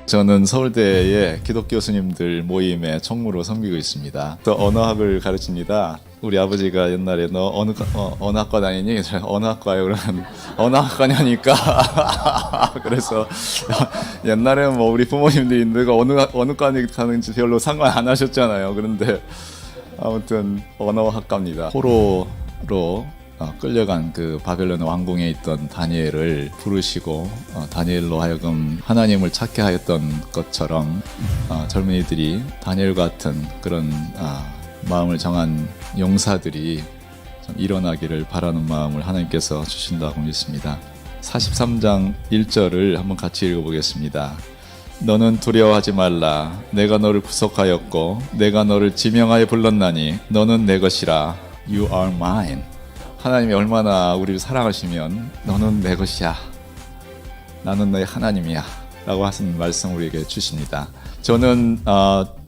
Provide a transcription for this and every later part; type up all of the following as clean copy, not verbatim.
저는 서울대의 기독교 스님들 모임의 총무로 섬기고 있습니다. 또 언어학을 가르칩니다. 우리 아버지가 옛날에 너 어느 학과 다니니? 어느 학과요? 그러면 어느 학과냐니까. 그래서 옛날에는 뭐 우리 부모님들이 너가 어느 과에 가는지 별로 상관 안 하셨잖아요. 그런데 아무튼 언어학과입니다. 포로로 끌려간 그 바벨론 왕궁에 있던 다니엘을 부르시고 다니엘로 하여금 하나님을 찾게 하였던 것처럼 젊은이들이 다니엘 같은 그런 마음을 정한 용사들이 좀 일어나기를 바라는 마음을 하나님께서 주신다고 믿습니다. 43장 1절을 한번 같이 읽어보겠습니다. 너는 두려워하지 말라. 내가 너를 구속하였고 내가 너를 지명하여 불렀나니 너는 내 것이라. You are mine. 하나님이 얼마나 우리를 사랑하시면 너는 내 것이야, 나는 너의 하나님이야 라고 하신 말씀 우리에게 주십니다. 저는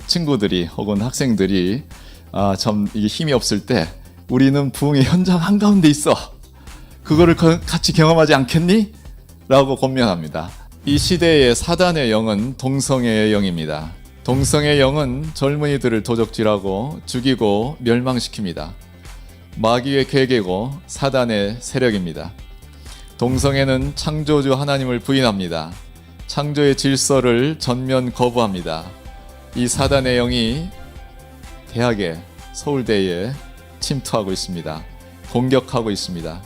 친구들이 혹은 학생들이 좀 이게 힘이 없을 때 우리는 부흥의 현장 한가운데 있어, 그거를 같이 경험하지 않겠니? 라고 권면합니다. 이 시대의 사단의 영은 동성애의 영입니다. 동성애의 영은 젊은이들을 도적질하고 죽이고 멸망시킵니다. 마귀의 계계고 사단의 세력입니다. 동성애는 창조주 하나님을 부인합니다. 창조의 질서를 전면 거부합니다. 이 사단의 영이 대학에, 서울대에 침투하고 있습니다. 공격하고 있습니다.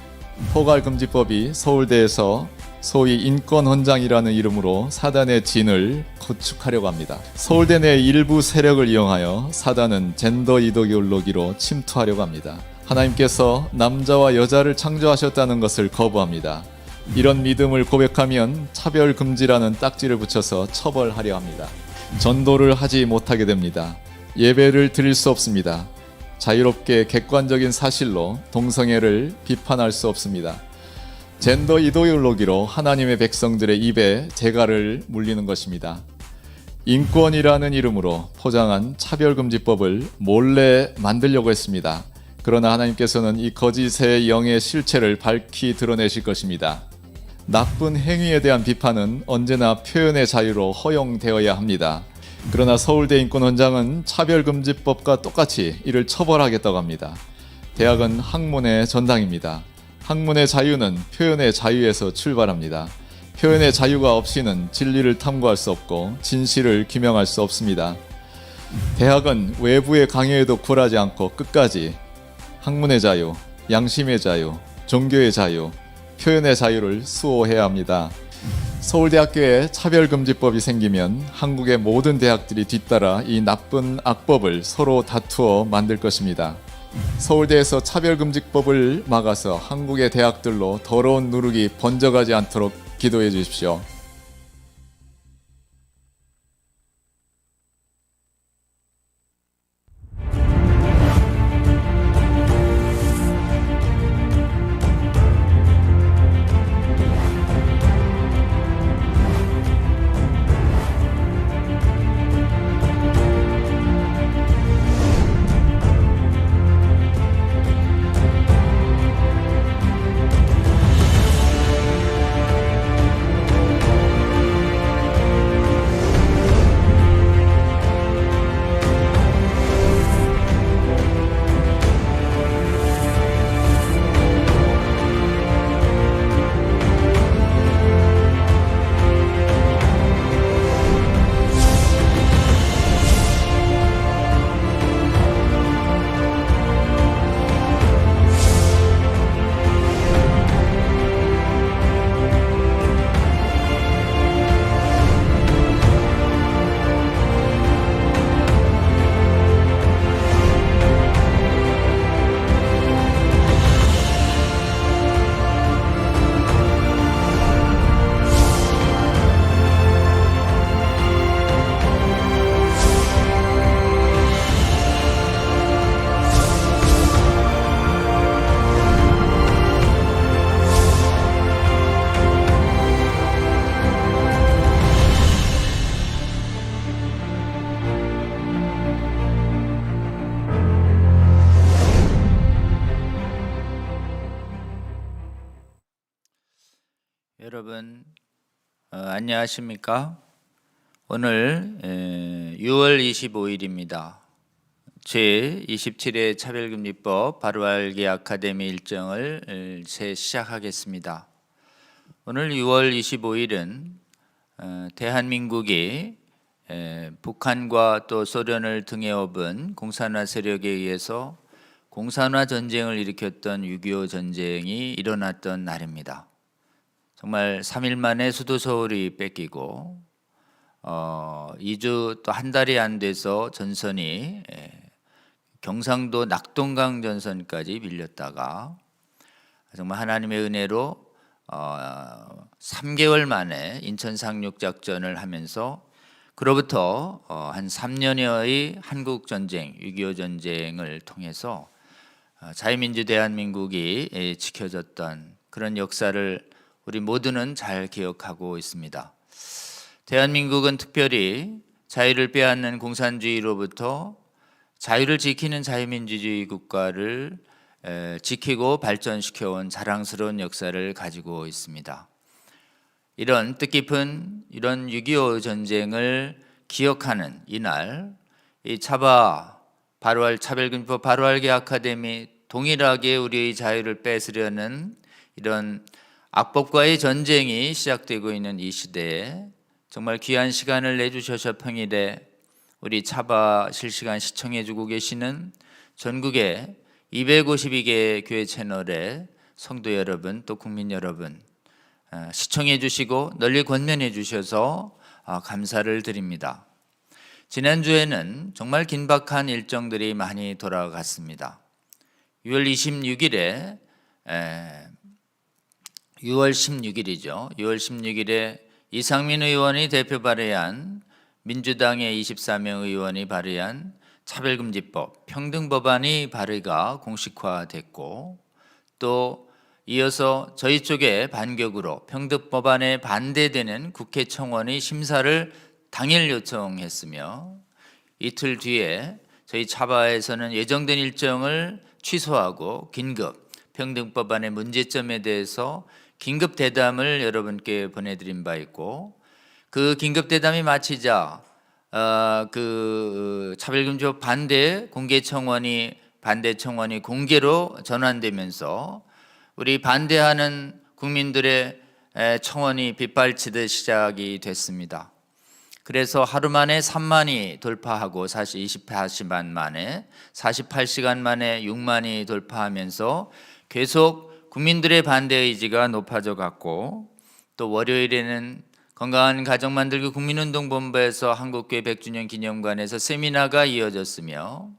포괄금지법이 서울대에서 소위 인권헌장이라는 이름으로 사단의 진을 구축하려고 합니다. 서울대 내 일부 세력을 이용하여 사단은 젠더 이데올로기로 침투하려고 합니다. 하나님께서 남자와 여자를 창조하셨다는 것을 거부합니다. 이런 믿음을 고백하면 차별금지라는 딱지를 붙여서 처벌하려 합니다. 전도를 하지 못하게 됩니다. 예배를 드릴 수 없습니다. 자유롭게 객관적인 사실로 동성애를 비판할 수 없습니다. 젠더 이데올로기로 하나님의 백성들의 입에 재갈을 물리는 것입니다. 인권이라는 이름으로 포장한 차별금지법을 몰래 만들려고 했습니다. 그러나 하나님께서는 이 거짓의 영의 실체를 밝히 드러내실 것입니다. 나쁜 행위에 대한 비판은 언제나 표현의 자유로 허용되어야 합니다. 그러나 서울대 인권헌장은 차별금지법과 똑같이 이를 처벌하겠다고 합니다. 대학은 학문의 전당입니다. 학문의 자유는 표현의 자유에서 출발합니다. 표현의 자유가 없이는 진리를 탐구할 수 없고 진실을 규명할 수 없습니다. 대학은 외부의 강요에도 굴하지 않고 끝까지 학문의 자유, 양심의 자유, 종교의 자유, 표현의 자유를 수호해야 합니다. 서울대학교에 차별금지법이 생기면 한국의 모든 대학들이 뒤따라 이 나쁜 악법을 서로 다투어 만들 것입니다. 서울대에서 차별금지법을 막아서 한국의 대학들로 더러운 누룩이 번져가지 않도록 기도해 주십시오. 여러분 안녕하십니까? 오늘 6월 25일입니다. 제27회 차별금지법 바로알기 아카데미 일정을 시작하겠습니다. 오늘 6월 25일은 대한민국이 북한과 또 소련을 등에 업은 공산화 세력에 의해서 공산화 전쟁을 일으켰던 6.25 전쟁이 일어났던 날입니다. 정말 3일 만에 수도 서울이 뺏기고 2주 또 한 달이 안 돼서 전선이 경상도 낙동강 전선까지 밀렸다가 정말 하나님의 은혜로 3개월 만에 인천 상륙 작전을 하면서 그로부터 한 3년여의 한국 전쟁, 6.25 전쟁을 통해서 자유민주 대한민국이 지켜졌던 그런 역사를 우리 모두는 잘 기억하고 있습니다. 대한민국은 특별히 자유를 빼앗는 공산주의로부터 자유를 지키는 자유민주주의 국가를 지키고 발전시켜온 자랑스러운 역사를 가지고 있습니다. 이런 뜻깊은 이런 6.25 전쟁을 기억하는 이날, 이 차별금지법 바로알기 아카데미 동일하게 우리의 자유를 뺏으려는 이런 악법과의 전쟁이 시작되고 있는 이 시대에 정말 귀한 시간을 내주셔서 평일에 우리 차바 실시간 시청해주고 계시는 전국의 252개 교회 채널의 성도 여러분 또 국민 여러분 시청해 주시고 널리 권면해 주셔서 감사를 드립니다. 지난주에는 정말 긴박한 일정들이 많이 돌아갔습니다. 6월 16일에 이상민 의원이 대표 발의한 민주당의 24명 의원이 발의한 차별금지법, 평등법안이 발의가 공식화됐고 또 이어서 저희 쪽의 반격으로 평등법안에 반대되는 국회 청원의 심사를 당일 요청했으며 이틀 뒤에 저희 차바에서는 예정된 일정을 취소하고 긴급 평등법안의 문제점에 대해서 긴급 대담을 여러분께 보내드린 바 있고 그 긴급 대담이 마치자 그 차별금지법 반대 청원이 공개로 전환되면서 우리 반대하는 국민들의 청원이 빗발치듯 시작이 됐습니다. 그래서 하루 만에 3만이 돌파하고 24시간 만에 48시간 만에 6만이 돌파하면서 계속 국민들의 반대 의지가 높아져 갔고 또 월요일에는 건강한 가정 만들기 국민운동본부에서 한국교회 100주년 기념관에서 세미나가 이어졌으며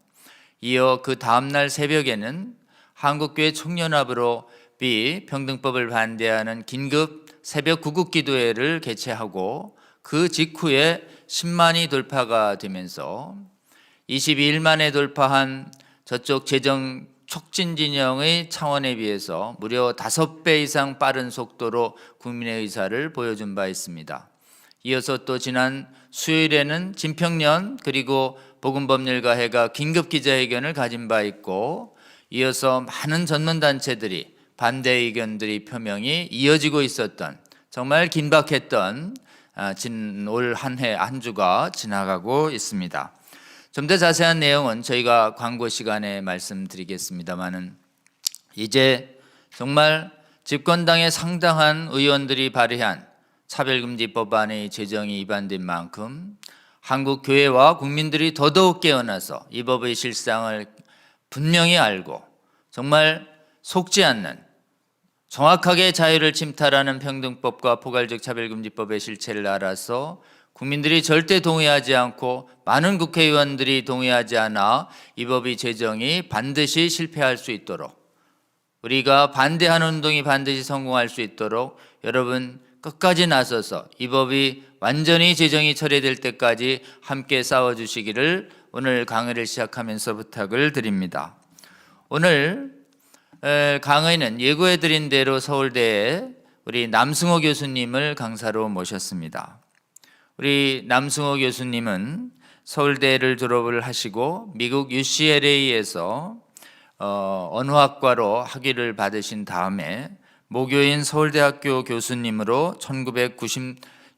이어 그 다음날 새벽에는 한국교회 청년합으로 비평등법을 반대하는 긴급 새벽 구국기도회를 개최하고 그 직후에 10만이 돌파가 되면서 22일 만에 돌파한 저쪽 재정 촉진 진영의 차원에 비해서 무려 5배 이상 빠른 속도로 국민의 의사를 보여준 바 있습니다. 이어서 또 지난 수요일에는 진평련 그리고 복음법률가회가 긴급 기자회견을 가진 바 있고 이어서 많은 전문단체들이 반대 의견들이 표명이 이어지고 있었던 정말 긴박했던 올 한 주가 지나가고 있습니다. 좀 더 자세한 내용은 저희가 광고 시간에 말씀드리겠습니다만은 이제 정말 집권당의 상당한 의원들이 발의한 차별금지 법안의 제정이 위반된 만큼 한국 교회와 국민들이 더더욱 깨어나서 이 법의 실상을 분명히 알고 정말 속지 않는 정확하게 자유를 침탈하는 평등법과 포괄적 차별금지법의 실체를 알아서 국민들이 절대 동의하지 않고 많은 국회의원들이 동의하지 않아 이 법의 제정이 반드시 실패할 수 있도록 우리가 반대하는 운동이 반드시 성공할 수 있도록 여러분 끝까지 나서서 이 법이 완전히 제정이 처리될 때까지 함께 싸워주시기를 오늘 강의를 시작하면서 부탁을 드립니다. 오늘 강의는 예고해드린 대로 서울대에 우리 남승호 교수님을 강사로 모셨습니다. 우리 남승호 교수님은 서울대를 졸업을 하시고 미국 UCLA에서 언어학과로 학위를 받으신 다음에 모교인 서울대학교 교수님으로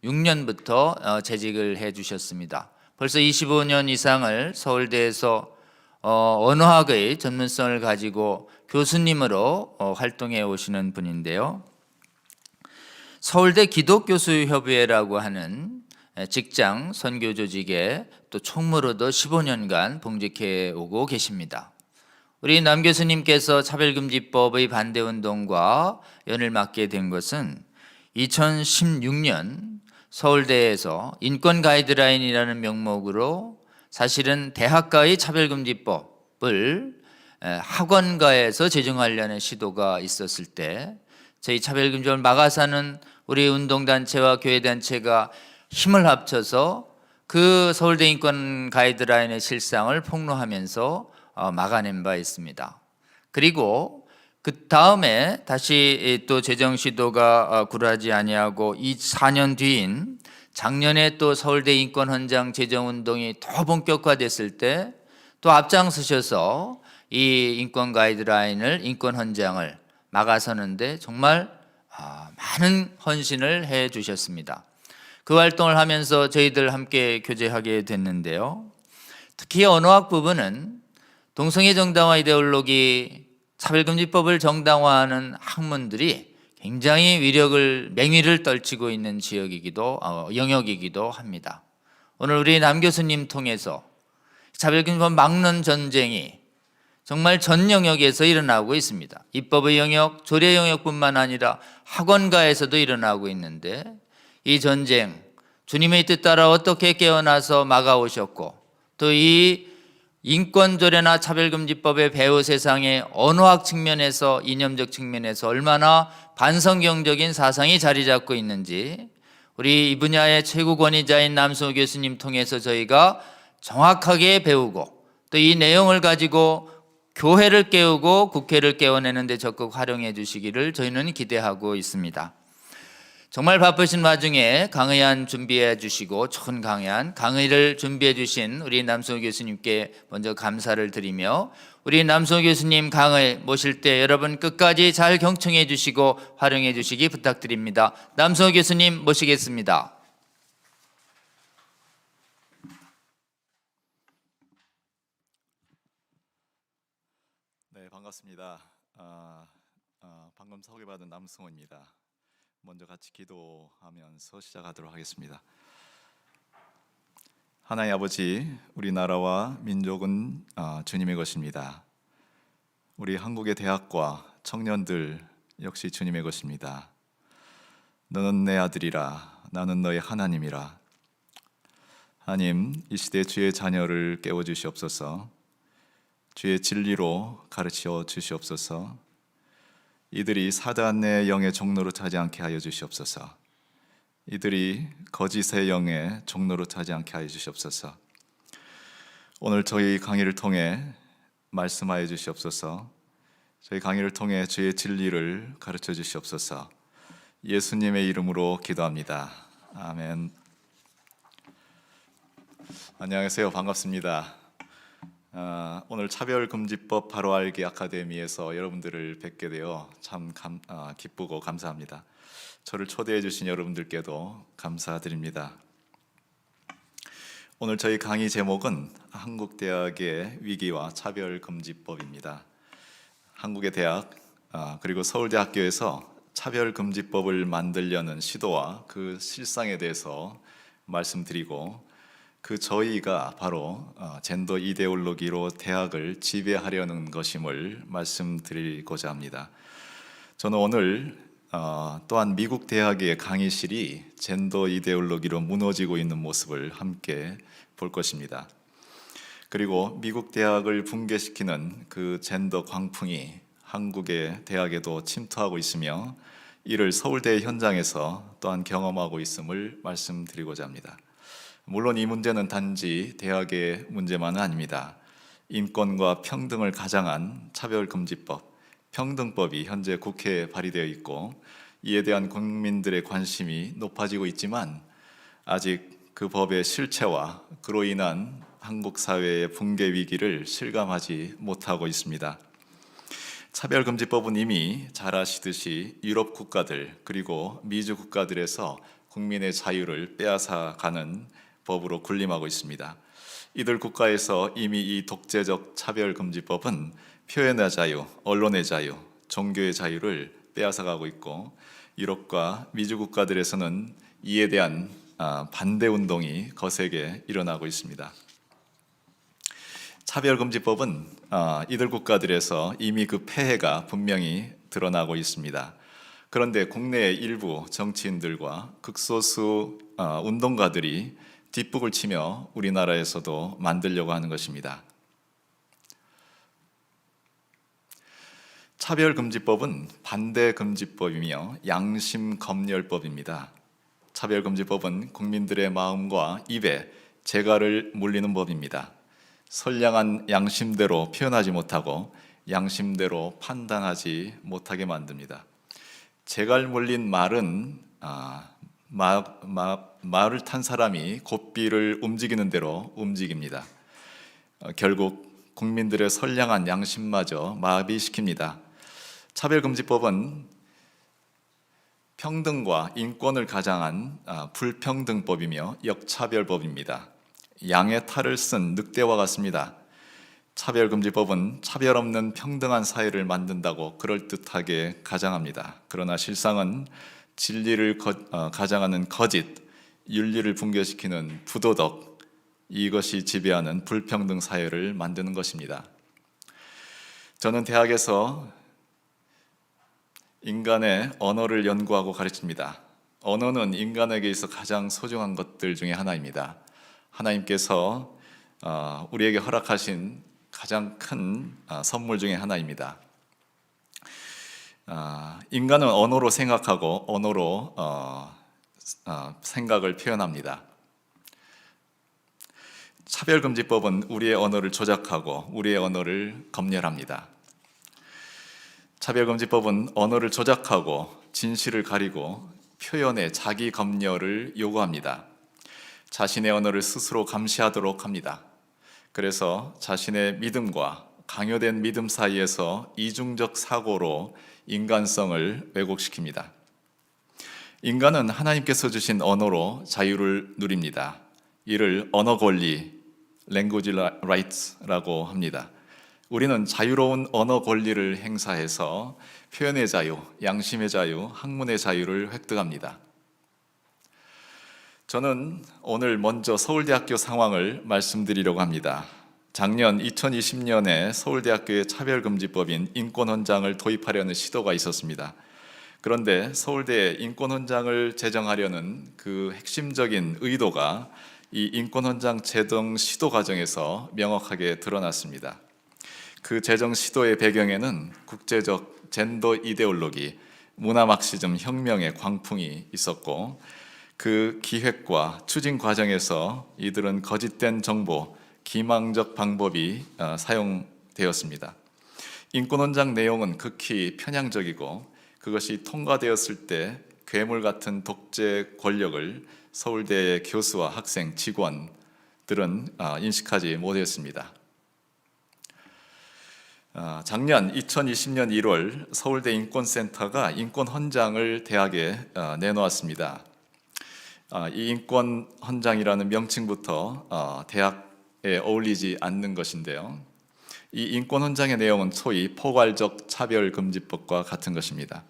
2006년부터 재직을 해 주셨습니다. 벌써 25년 이상을 서울대에서 언어학의 전문성을 가지고 교수님으로 활동해 오시는 분인데요. 서울대 기독교수협의회라고 하는 직장 선교 조직에 또 총무로도 15년간 봉직해 오고 계십니다. 우리 남 교수님께서 차별금지법의 반대운동과 연을 맡게 된 것은 2016년 서울대에서 인권 가이드라인이라는 명목으로 사실은 대학가의 차별금지법을 학원가에서 제정하려는 시도가 있었을 때 저희 차별금지법을 막아서는 우리 운동단체와 교회단체가 힘을 합쳐서 그 서울대 인권 가이드라인의 실상을 폭로하면서 막아낸 바 있습니다. 그리고 그 다음에 다시 또 제정 시도가 굴하지 아니하고 4년 뒤인 작년에 또 서울대 인권헌장 제정 운동이 더 본격화됐을 때 또 앞장서셔서 이 인권 가이드라인을 인권헌장을 막아서는데 정말 많은 헌신을 해 주셨습니다. 그 활동을 하면서 저희들 함께 교제하게 됐는데요. 특히 언어학 부분은 동성애 정당화 이데올로기, 차별금지법을 정당화하는 학문들이 굉장히 맹위를 떨치고 있는 영역이기도 합니다. 오늘 우리 남 교수님 통해서 차별금지법 막는 전쟁이 정말 전 영역에서 일어나고 있습니다. 입법의 영역, 조례 영역뿐만 아니라 학원가에서도 일어나고 있는데 이 전쟁, 주님의 뜻 따라 어떻게 깨어나서 막아오셨고 또 이 인권조례나 차별금지법의 배후 세상의 언어학 측면에서 이념적 측면에서 얼마나 반성경적인 사상이 자리 잡고 있는지 우리 이 분야의 최고 권위자인 남승호 교수님 통해서 저희가 정확하게 배우고 또 이 내용을 가지고 교회를 깨우고 국회를 깨워내는 데 적극 활용해 주시기를 저희는 기대하고 있습니다. 정말 바쁘신 와중에 강의안 준비해 주시고 좋은 강의를 준비해 주신 우리 남승호 교수님께 먼저 감사를 드리며 우리 남승호 교수님 강의 모실 때 여러분 끝까지 잘 경청해 주시고 활용해 주시기 부탁드립니다. 남승호 교수님 모시겠습니다. 네, 반갑습니다. 방금 소개받은 남승호입니다. 먼저 같이 기도하면서 시작하도록 하겠습니다. 하나님 아버지, 우리나라와 민족은 주님의 것입니다. 우리 한국의 대학과 청년들 역시 주님의 것입니다. 너는 내 아들이라, 나는 너의 하나님이라. 하나님, 이 시대 주의 자녀를 깨워주시옵소서. 주의 진리로 가르쳐 주시옵소서. 이들이 사단의 영의 종로로 타지 않게 하여 주시옵소서. 이들이 거짓의 영의 종로로 타지 않게 하여 주시옵소서. 오늘 저희 강의를 통해 말씀하여 주시옵소서. 저희 강의를 통해 주의 진리를 가르쳐 주시옵소서. 예수님의 이름으로 기도합니다. 아멘. 안녕하세요. 반갑습니다. 오늘 차별금지법 바로 알기 아카데미에서 여러분들을 뵙게 되어 참 기쁘고 감사합니다. 저를 초대해 주신 여러분들께도 감사드립니다. 오늘 저희 강의 제목은 한국대학의 위기와 차별금지법입니다. 한국의 대학 그리고 서울대학교에서 차별금지법을 만들려는 시도와 그 실상에 대해서 말씀드리고 그 저희가 바로 젠더 이데올로기로 대학을 지배하려는 것임을 말씀드리고자 합니다. 저는 오늘 또한 미국 대학의 강의실이 젠더 이데올로기로 무너지고 있는 모습을 함께 볼 것입니다. 그리고 미국 대학을 붕괴시키는 그 젠더 광풍이 한국의 대학에도 침투하고 있으며 이를 서울대 현장에서 또한 경험하고 있음을 말씀드리고자 합니다. 물론 이 문제는 단지 대학의 문제만은 아닙니다. 인권과 평등을 가장한 차별금지법, 평등법이 현재 국회에 발의되어 있고 이에 대한 국민들의 관심이 높아지고 있지만 아직 그 법의 실체와 그로 인한 한국 사회의 붕괴 위기를 실감하지 못하고 있습니다. 차별금지법은 이미 잘 아시듯이 유럽 국가들 그리고 미주 국가들에서 국민의 자유를 빼앗아가는 법으로 군림하고 있습니다. 이들 국가에서 이미 이 독재적 차별금지법은 표현의 자유, 언론의 자유, 종교의 자유를 빼앗아가고 있고, 유럽과 미주 국가들에서는 이에 대한 반대 운동이 거세게 일어나고 있습니다. 차별금지법은 이들 국가들에서 이미 그 폐해가 분명히 드러나고 있습니다. 그런데 국내의 일부 정치인들과 극소수 운동가들이 뒷북을 치며 우리나라에서도 만들려고 하는 것입니다. 차별금지법은 반대금지법이며 양심검열법입니다. 차별금지법은 국민들의 마음과 입에 재갈을 물리는 법입니다. 선량한 양심대로 표현하지 못하고 양심대로 판단하지 못하게 만듭니다. 재갈 물린 말은 말을 탄 사람이 고삐를 움직이는 대로 움직입니다. 결국 국민들의 선량한 양심마저 마비시킵니다. 차별금지법은 평등과 인권을 가장한 불평등법이며 역차별법입니다. 양의 탈을 쓴 늑대와 같습니다. 차별금지법은 차별 없는 평등한 사회를 만든다고 그럴듯하게 가장합니다. 그러나 실상은 진리를 가장하는 거짓, 윤리를 붕괴시키는 부도덕, 이것이 지배하는 불평등 사회를 만드는 것입니다. 저는 대학에서 인간의 언어를 연구하고 가르칩니다. 언어는 인간에게 있어 가장 소중한 것들 중에 하나입니다. 하나님께서 우리에게 허락하신 가장 큰 선물 중에 하나입니다. 인간은 언어로 생각하고 언어로 생각을 표현합니다. 차별금지법은 우리의 언어를 조작하고 우리의 언어를 검열합니다. 차별금지법은 언어를 조작하고 진실을 가리고 표현의 자기 검열을 요구합니다. 자신의 언어를 스스로 감시하도록 합니다. 그래서 자신의 믿음과 강요된 믿음 사이에서 이중적 사고로 인간성을 왜곡시킵니다. 인간은 하나님께서 주신 언어로 자유를 누립니다. 이를 언어 권리, language rights라고 합니다. 우리는 자유로운 언어 권리를 행사해서 표현의 자유, 양심의 자유, 학문의 자유를 획득합니다. 저는 오늘 먼저 서울대학교 상황을 말씀드리려고 합니다. 작년 2020년에 서울대학교의 차별금지법인 인권헌장을 도입하려는 시도가 있었습니다. 그런데 서울대에 인권헌장을 제정하려는 그 핵심적인 의도가 이 인권헌장 제정 시도 과정에서 명확하게 드러났습니다. 그 제정 시도의 배경에는 국제적 젠더 이데올로기, 문화 막시즘 혁명의 광풍이 있었고, 그 기획과 추진 과정에서 이들은 거짓된 정보, 기망적 방법이 사용되었습니다. 인권헌장 내용은 극히 편향적이고 그것이 통과되었을 때 괴물 같은 독재 권력을 서울대의 교수와 학생, 직원들은 인식하지 못했습니다. 작년 2020년 1월 서울대 인권센터가 인권헌장을 대학에 내놓았습니다. 이 인권헌장이라는 명칭부터 대학에 어울리지 않는 것인데요. 이 인권헌장의 내용은 소위 포괄적 차별금지법과 같은 것입니다.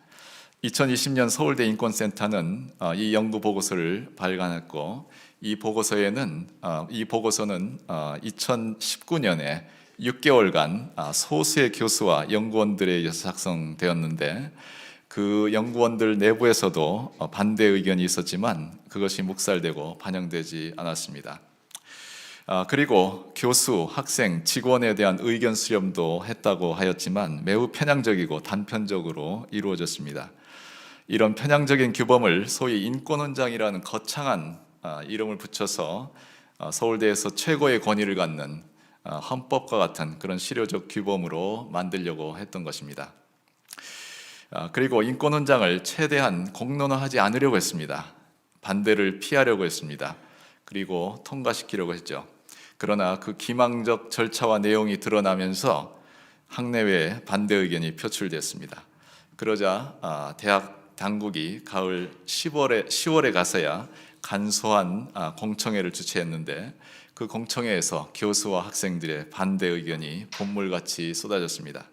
2020년 서울대 인권센터는 이 연구 보고서를 발간했고, 이 보고서는 2019년에 6개월간 소수의 교수와 연구원들에 의해서 작성되었는데, 그 연구원들 내부에서도 반대 의견이 있었지만 그것이 묵살되고 반영되지 않았습니다. 그리고 교수, 학생, 직원에 대한 의견 수렴도 했다고 하였지만 매우 편향적이고 단편적으로 이루어졌습니다. 이런 편향적인 규범을 소위 인권헌장이라는 거창한 이름을 붙여서 서울대에서 최고의 권위를 갖는 헌법과 같은 그런 실효적 규범으로 만들려고 했던 것입니다. 그리고 인권헌장을 최대한 공론화하지 않으려고 했습니다. 반대를 피하려고 했습니다. 그리고 통과시키려고 했죠. 그러나 그 기망적 절차와 내용이 드러나면서 학내외에 반대 의견이 표출됐습니다. 그러자 대학 당국이 가을 10월에 가서야 간소한 공청회를 주최했는데 그 공청회에서 교수와 학생들의 반대 의견이 봇물같이 쏟아졌습니다.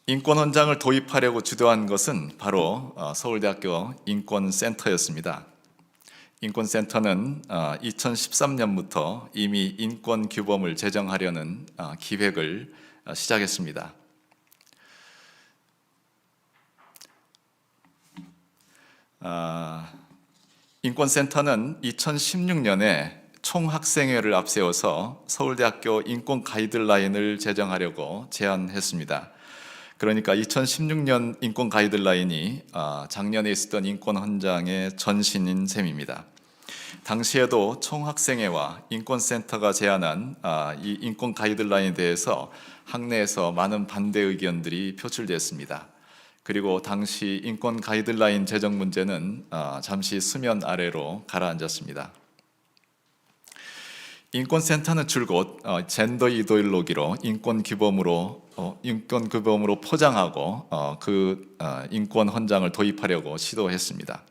인권헌장을 도입하려고 주도한 것은 바로 서울대학교 인권센터였습니다. 인권센터는 2013년부터 이미 인권규범을 제정하려는 기획을 시작했습니다. 인권센터는 2016년에 총학생회를 앞세워서 서울대학교 인권 가이드라인을 제정하려고 제안했습니다. 그러니까 2016년 인권 가이드라인이 작년에 있었던 인권헌장의 전신인 셈입니다. 당시에도 총학생회와 인권센터가 제안한 이 인권 가이드라인에 대해서 학내에서 많은 반대 의견들이 표출됐습니다. 그리고 당시 인권 가이드라인 제정 문제는 잠시 수면 아래로 가라앉았습니다. 인권센터는 줄곧 젠더 이데올로기로 인권 규범으로 포장하고 그 인권 헌장을 도입하려고 시도했습니다.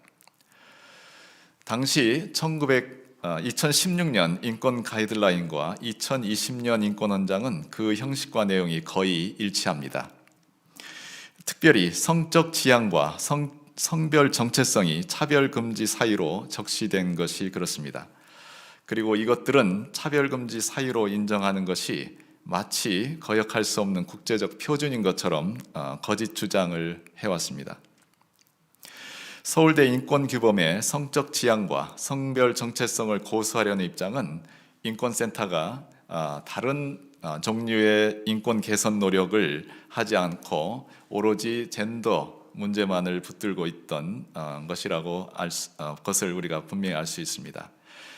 당시 2016년 인권 가이드라인과 2020년 인권 헌장은 그 형식과 내용이 거의 일치합니다. 특별히 성적 지향과 성별 정체성이 차별 금지 사유로 적시된 것이 그렇습니다. 그리고 이것들은 차별금지 사유로 인정하는 것이 마치 거역할 수 없는 국제적 표준인 것처럼 거짓 주장을 해왔습니다. 서울대 인권규범의 성적 지향과 성별 정체성을 고수하려는 입장은 인권센터가 다른 종류의 인권 개선 노력을 하지 않고 오로지 젠더 문제만을 붙들고 있던 것을 우리가 분명히 알 수 있습니다.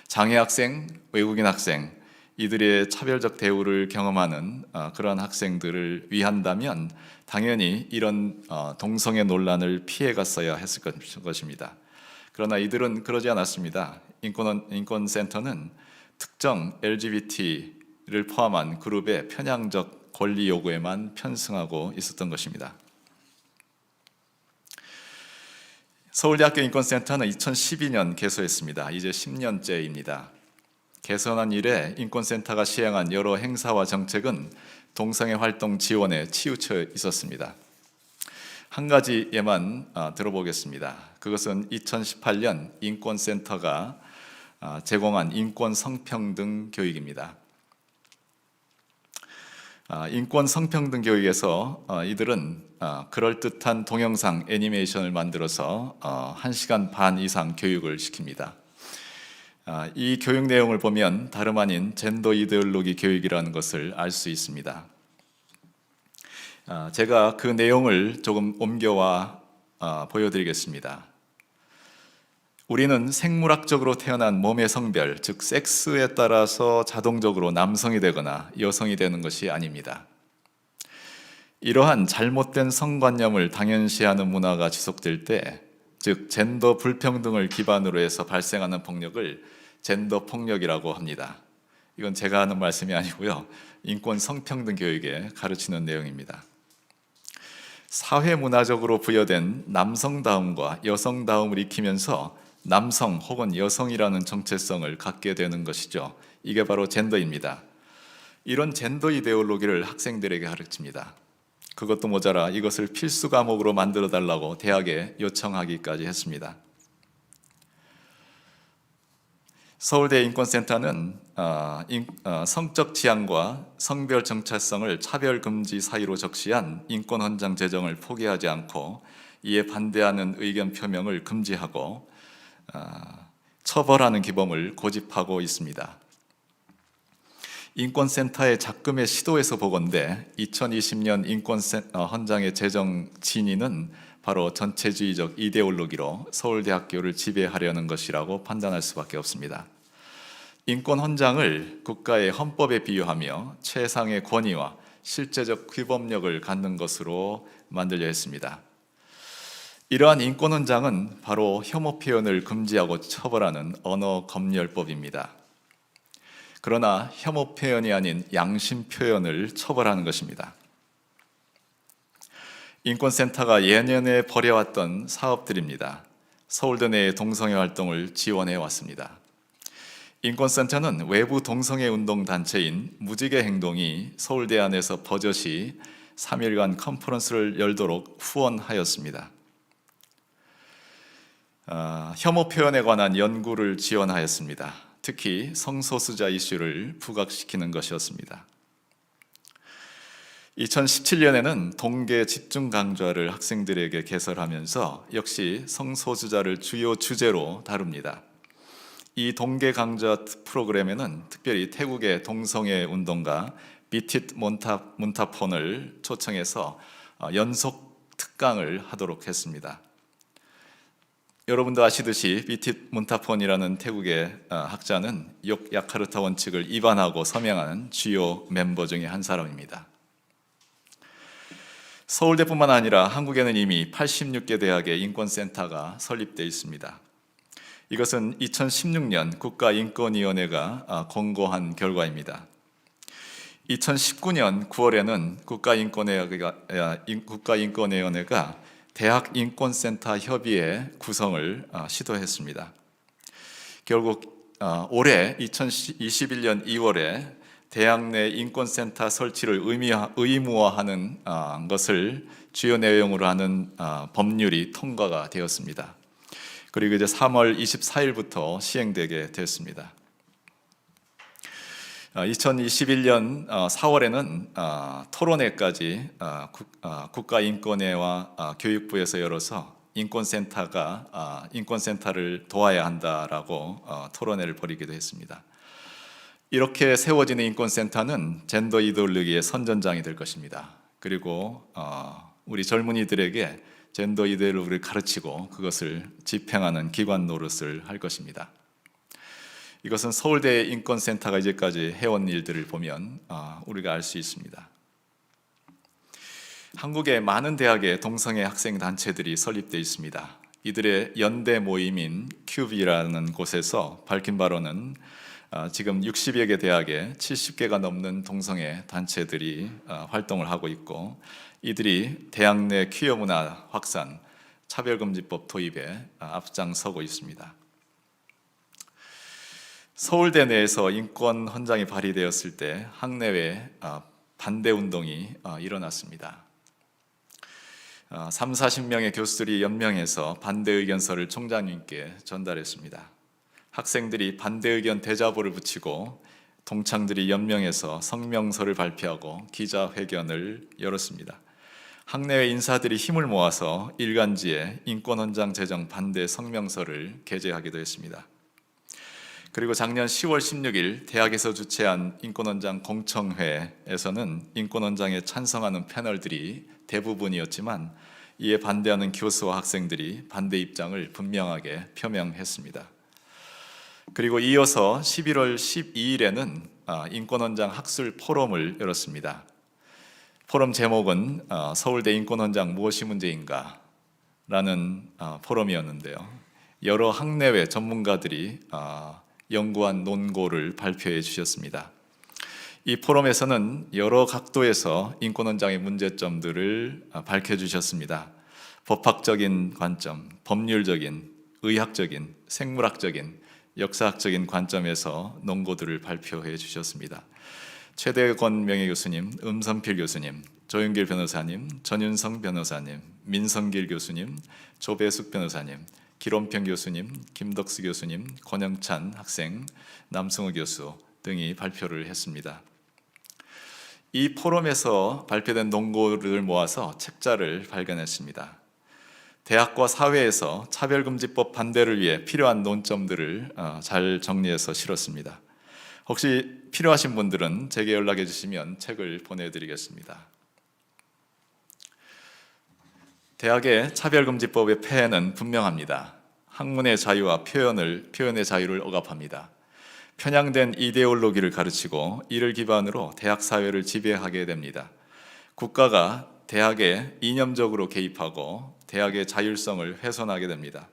장애 학생, 외국인 학생, 이들의 차별적 대우를 경험하는 그런 학생들을 위한다면 당연히 이런 동성애 논란을 피해갔어야 했을 것입니다. 그러나 이들은 그러지 않았습니다. 인권센터는 특정 LGBT를 포함한 그룹의 편향적 권리 요구에만 편승하고 있었던 것입니다. 서울대학교 인권센터는 2012년 개소했습니다. 이제 10년째입니다. 개선한 이래 인권센터가 시행한 여러 행사와 정책은 동성애 활동 지원에 치우쳐 있었습니다. 한 가지 예만 들어보겠습니다. 그것은 2018년 인권센터가 제공한 인권 성평등 교육입니다. 인권 성평등 교육에서 이들은 그럴듯한 동영상 애니메이션을 만들어서 1시간 반 이상 교육을 시킵니다. 이 교육 내용을 보면 다름 아닌 젠더 이데올로기 교육이라는 것을 알 수 있습니다. 제가 그 내용을 조금 옮겨와 보여드리겠습니다. 우리는 생물학적으로 태어난 몸의 성별, 즉 섹스에 따라서 자동적으로 남성이 되거나 여성이 되는 것이 아닙니다. 이러한 잘못된 성관념을 당연시하는 문화가 지속될 때, 즉 젠더 불평등을 기반으로 해서 발생하는 폭력을 젠더 폭력이라고 합니다. 이건 제가 하는 말씀이 아니고요. 인권 성평등 교육에 가르치는 내용입니다. 사회 문화적으로 부여된 남성다움과 여성다움을 익히면서 남성 혹은 여성이라는 정체성을 갖게 되는 것이죠. 이게 바로 젠더입니다. 이런 젠더 이데올로기를 학생들에게 가르칩니다. 그것도 모자라 이것을 필수 과목으로 만들어 달라고 대학에 요청하기까지 했습니다. 서울대 인권센터는 성적 지향과 성별 정체성을 차별 금지 사유로 적시한 인권 헌장 제정을 포기하지 않고 이에 반대하는 의견 표명을 금지하고 처벌하는 기범을 고집하고 있습니다. 인권센터의 작금의 시도에서 보건대 2020년 인권 헌장의 제정 진위는 바로 전체주의적 이데올로기로 서울대학교를 지배하려는 것이라고 판단할 수밖에 없습니다. 인권 헌장을 국가의 헌법에 비유하며 최상의 권위와 실제적 규범력을 갖는 것으로 만들려 했습니다. 이러한 인권 헌장은 바로 혐오 표현을 금지하고 처벌하는 언어 검열법입니다. 그러나 혐오 표현이 아닌 양심 표현을 처벌하는 것입니다. 인권센터가 예년에 벌여왔던 사업들입니다. 서울대 내의 동성애 활동을 지원해 왔습니다. 인권센터는 외부 동성애 운동 단체인 무지개 행동이 서울대 안에서 버젓이 3일간 컨퍼런스를 열도록 후원하였습니다. 혐오 표현에 관한 연구를 지원하였습니다. 특히 성소수자 이슈를 부각시키는 것이었습니다. 2017년에는 동계 집중 강좌를 학생들에게 개설하면서 역시 성소수자를 주요 주제로 다룹니다. 이 동계 강좌 프로그램에는 특별히 태국의 동성애 운동가 비티트 문타폰을 초청해서 연속 특강을 하도록 했습니다. 여러분도 아시듯이 비티트 문타폰이라는 태국의 학자는 야카르타 원칙을 입안하고 서명하는 주요 멤버 중에 한 사람입니다. 서울대뿐만 아니라 한국에는 이미 86개 대학의 인권센터가 설립되어 있습니다. 이것은 2016년 국가인권위원회가 권고한 결과입니다. 2019년 9월에는 국가인권위원회가 대학인권센터 협의회 구성을 시도했습니다. 결국 올해 2021년 2월에 대학 내 인권센터 설치를 의무화하는 것을 주요 내용으로 하는 법률이 통과가 되었습니다. 그리고 이제 3월 24일부터 시행되게 됐습니다. 2021년 4월에는 토론회까지 국가인권회와 교육부에서 열어서 인권센터를 도와야 한다라고 토론회를 벌이기도 했습니다. 이렇게 세워지는 인권센터는 젠더 이데올로기의 선전장이 될 것입니다. 그리고 우리 젊은이들에게 젠더 이데올로기를 가르치고 그것을 집행하는 기관 노릇을 할 것입니다. 이것은 서울대 인권센터가 이제까지 해온 일들을 보면 우리가 알 수 있습니다. 한국의 많은 대학의 동성애 학생 단체들이 설립되어 있습니다. 이들의 연대 모임인 큐비라는 곳에서 밝힌 바로는 지금 60여 개 대학에 70개가 넘는 동성애 단체들이 활동을 하고 있고, 이들이 대학 내 퀴어 문화 확산, 차별금지법 도입에 앞장서고 있습니다. 서울대 내에서 인권 헌장이 발의되었을 때 학내외 반대 운동이 일어났습니다. 30-40명의 교수들이 연명해서 반대 의견서를 총장님께 전달했습니다. 학생들이 반대 의견 대자보를 붙이고 동창들이 연명해서 성명서를 발표하고 기자회견을 열었습니다. 학내외 인사들이 힘을 모아서 일간지에 인권헌장 제정 반대 성명서를 게재하기도 했습니다. 그리고 작년 10월 16일 대학에서 주최한 인권헌장 공청회에서는 인권헌장에 찬성하는 패널들이 대부분이었지만 이에 반대하는 교수와 학생들이 반대 입장을 분명하게 표명했습니다. 그리고 이어서 11월 12일에는 인권헌장 학술 포럼을 열었습니다. 포럼 제목은 서울대 인권헌장 무엇이 문제인가? 라는 포럼이었는데요. 여러 학내외 전문가들이 연구한 논고를 발표해 주셨습니다. 이 포럼에서는 여러 각도에서 인권헌장의 문제점들을 밝혀주셨습니다. 법학적인 관점, 법률적인, 의학적인, 생물학적인, 역사학적인 관점에서 논고들을 발표해 주셨습니다. 최대건 명예교수님, 음선필 교수님, 조윤길 변호사님, 전윤성 변호사님, 민성길 교수님, 조배숙 변호사님, 기론평 교수님, 김덕수 교수님, 권영찬 학생, 남승우 교수 등이 발표를 했습니다. 이 포럼에서 발표된 논고를 모아서 책자를 발견했습니다. 대학과 사회에서 차별금지법 반대를 위해 필요한 논점들을 잘 정리해서 실었습니다. 혹시 필요하신 분들은 제게 연락해 주시면 책을 보내드리겠습니다. 대학의 차별금지법의 폐해는 분명합니다. 학문의 자유와 표현의 자유를 억압합니다. 편향된 이데올로기를 가르치고 이를 기반으로 대학 사회를 지배하게 됩니다. 국가가 대학에 이념적으로 개입하고 대학의 자율성을 훼손하게 됩니다.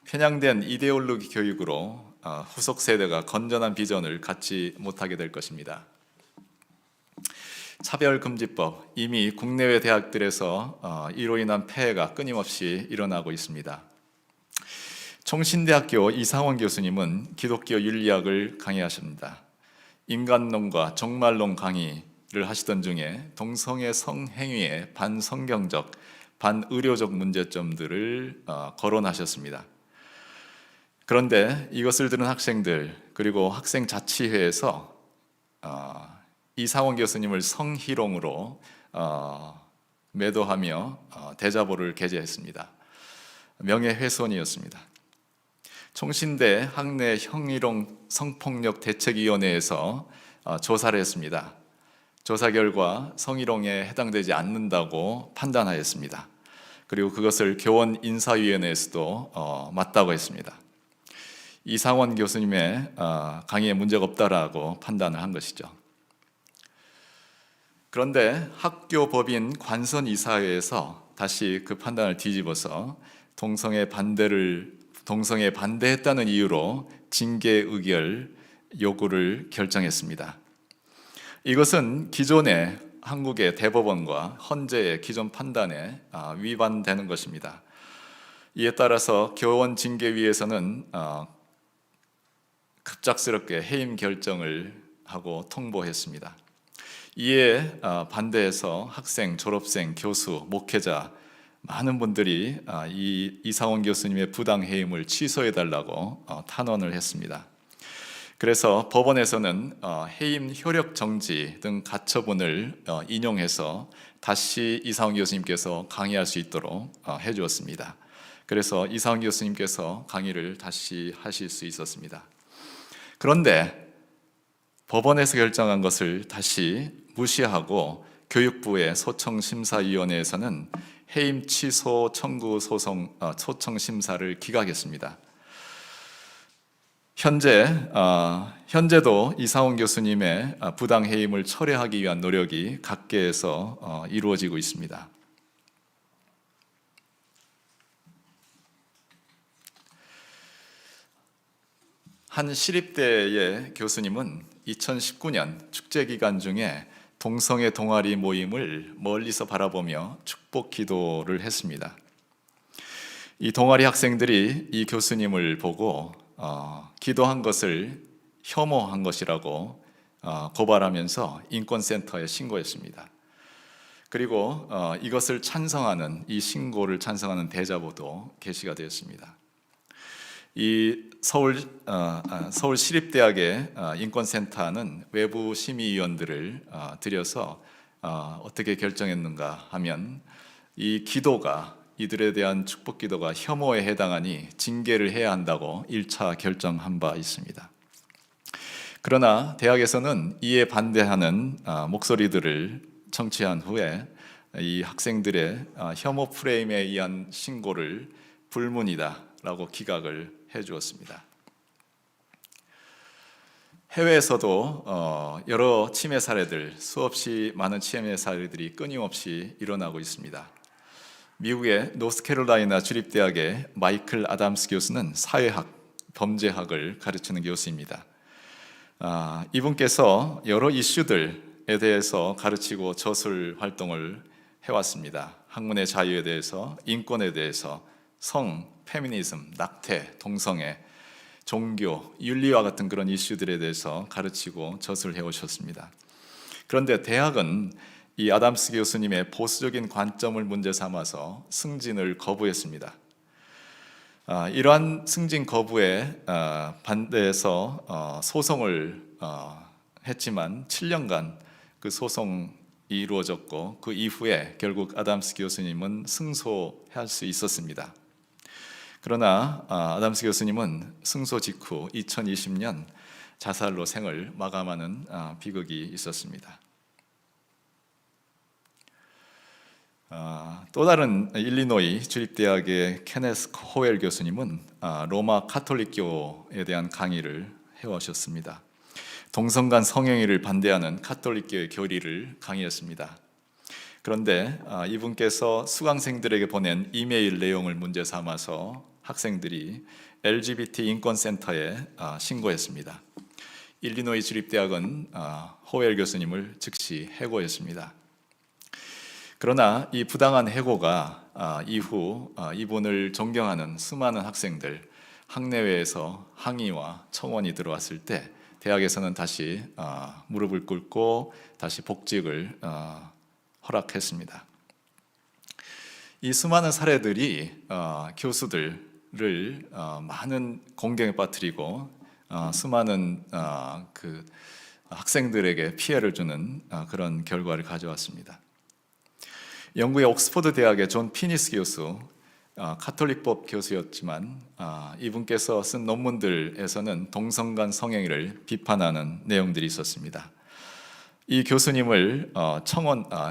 편향된 이데올로기 교육으로 후속 세대가 건전한 비전을 갖지 못하게 될 것입니다. 차별금지법, 이미 국내외 대학들에서 이로 인한 폐해가 끊임없이 일어나고 있습니다. 총신대학교 이상원 교수님은 기독교 윤리학을 강의하십니다. 인간론과 종말론 강의를 하시던 중에 동성애 성행위의 반성경적, 반의료적 문제점들을 거론하셨습니다. 그런데 이것을 들은 학생들 그리고 학생자치회에서 이상원 교수님을 성희롱으로 매도하며 대자보를 게재했습니다. 명예훼손이었습니다. 총신대 학내 형희롱 성폭력 대책위원회에서 조사를 했습니다. 조사 결과 성희롱에 해당되지 않는다고 판단하였습니다. 그리고 그것을 교원 인사위원회에서도 맞다고 했습니다. 이상원 교수님의 강의에 문제가 없다라고 판단을 한 것이죠. 그런데 학교법인 관선이사회에서 다시 그 판단을 뒤집어서 동성애에 반대했다는 이유로 징계 의결 요구를 결정했습니다. 이것은 기존의 한국의 대법원과 헌재의 기존 판단에 위반되는 것입니다. 이에 따라서 교원 징계위에서는 급작스럽게 해임 결정을 하고 통보했습니다. 이에 반대해서 학생, 졸업생, 교수, 목회자 많은 분들이 이상원 교수님의 부당 해임을 취소해달라고 탄원을 했습니다. 그래서 법원에서는 해임 효력 정지 등 가처분을 인용해서 다시 이상원 교수님께서 강의할 수 있도록 해주었습니다. 그래서 이상원 교수님께서 강의를 다시 하실 수 있었습니다. 그런데 법원에서 결정한 것을 다시 무시하고 교육부의 소청심사위원회에서는 해임 취소 청구 소청 심사를 기각했습니다. 현재도 이상원 교수님의 부당 해임을 철회하기 위한 노력이 각계에서 이루어지고 있습니다. 한 시립대의 교수님은 2019년 축제 기간 중에 동성애 동아리 모임을 멀리서 바라보며 축복 기도를 했습니다. 이 동아리 학생들이 이 교수님을 보고 기도한 것을 혐오한 것이라고 고발하면서 인권센터에 신고했습니다. 그리고 이것을 찬성하는, 이 신고를 찬성하는 대자보도 게시가 되었습니다. 이 서울시립대학의 인권센터는 외부 심의위원들을 들여서 어떻게 결정했는가 하면 이 기도가, 이들에 대한 축복 기도가 혐오에 해당하니 징계를 해야 한다고 1차 결정한 바 있습니다. 그러나 대학에서는 이에 반대하는 목소리들을 청취한 후에 이 학생들의 혐오 프레임에 의한 신고를 불문이다라고 기각을 해주었습니다. 해외에서도 여러 침해 사례들, 수없이 많은 침해 사례들이 끊임없이 일어나고 있습니다. 미국의 노스캐롤라이나 주립대학의 마이클 아담스 교수는 사회학, 범죄학을 가르치는 교수입니다. 이분께서 여러 이슈들에 대해서 가르치고 저술 활동을 해왔습니다. 학문의 자유에 대해서, 인권에 대해서, 성, 페미니즘, 낙태, 동성애, 종교, 윤리와 같은 그런 이슈들에 대해서 가르치고 저술해 오셨습니다. 그런데 대학은 이 아담스 교수님의 보수적인 관점을 문제 삼아서 승진을 거부했습니다. 이러한 승진 거부에 반대해서 소송을 했지만 7년간 그 소송이 이루어졌고 그 이후에 결국 아담스 교수님은 승소할 수 있었습니다. 그러나 아담스 교수님은 승소 직후 2020년 자살로 생을 마감하는 비극이 있었습니다. 또 다른 일리노이 주립대학의 케네스 호웰 교수님은 로마 카톨릭교에 대한 강의를 해오셨습니다. 동성 간 성행위를 반대하는 카톨릭교의 교리를 강의했습니다. 그런데 이분께서 수강생들에게 보낸 이메일 내용을 문제 삼아서 학생들이 LGBT 인권센터에 신고했습니다. 일리노이 주립대학은 호웰 교수님을 즉시 해고했습니다. 그러나 이 부당한 해고가 이후 이분을 존경하는 수많은 학생들, 학내외에서 항의와 청원이 들어왔을 때 대학에서는 다시 무릎을 꿇고 다시 복직을 허락했습니다. 이 수많은 사례들이 교수들을 많은 공경에 빠뜨리고 수많은 그 학생들에게 피해를 주는 그런 결과를 가져왔습니다. 영국의 옥스퍼드 대학의 존 피니스 교수, 카톨릭법 교수였지만 이분께서 쓴 논문들에서는 동성 간 성행위를 비판하는 내용들이 있었습니다. 이 교수님을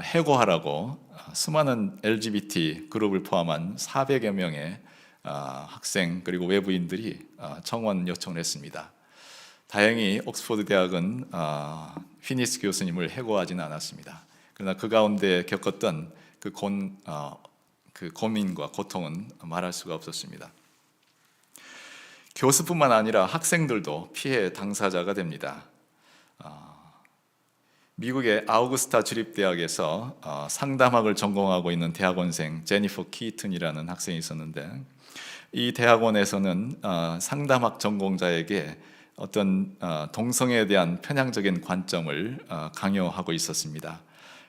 해고하라고 수많은 LGBT 그룹을 포함한 400여 명의 학생 그리고 외부인들이 청원 요청을 했습니다. 다행히 옥스퍼드 대학은 피니스 교수님을 해고하지는 않았습니다. 그러나 그 가운데 겪었던 그 고민과 고통은 말할 수가 없었습니다. 교수뿐만 아니라 학생들도 피해 당사자가 됩니다. 미국의 아우구스타 주립대학에서 상담학을 전공하고 있는 대학원생 제니퍼 키튼이라는 학생이 있었는데 이 대학원에서는 상담학 전공자에게 어떤 동성애에 대한 편향적인 관점을 강요하고 있었습니다.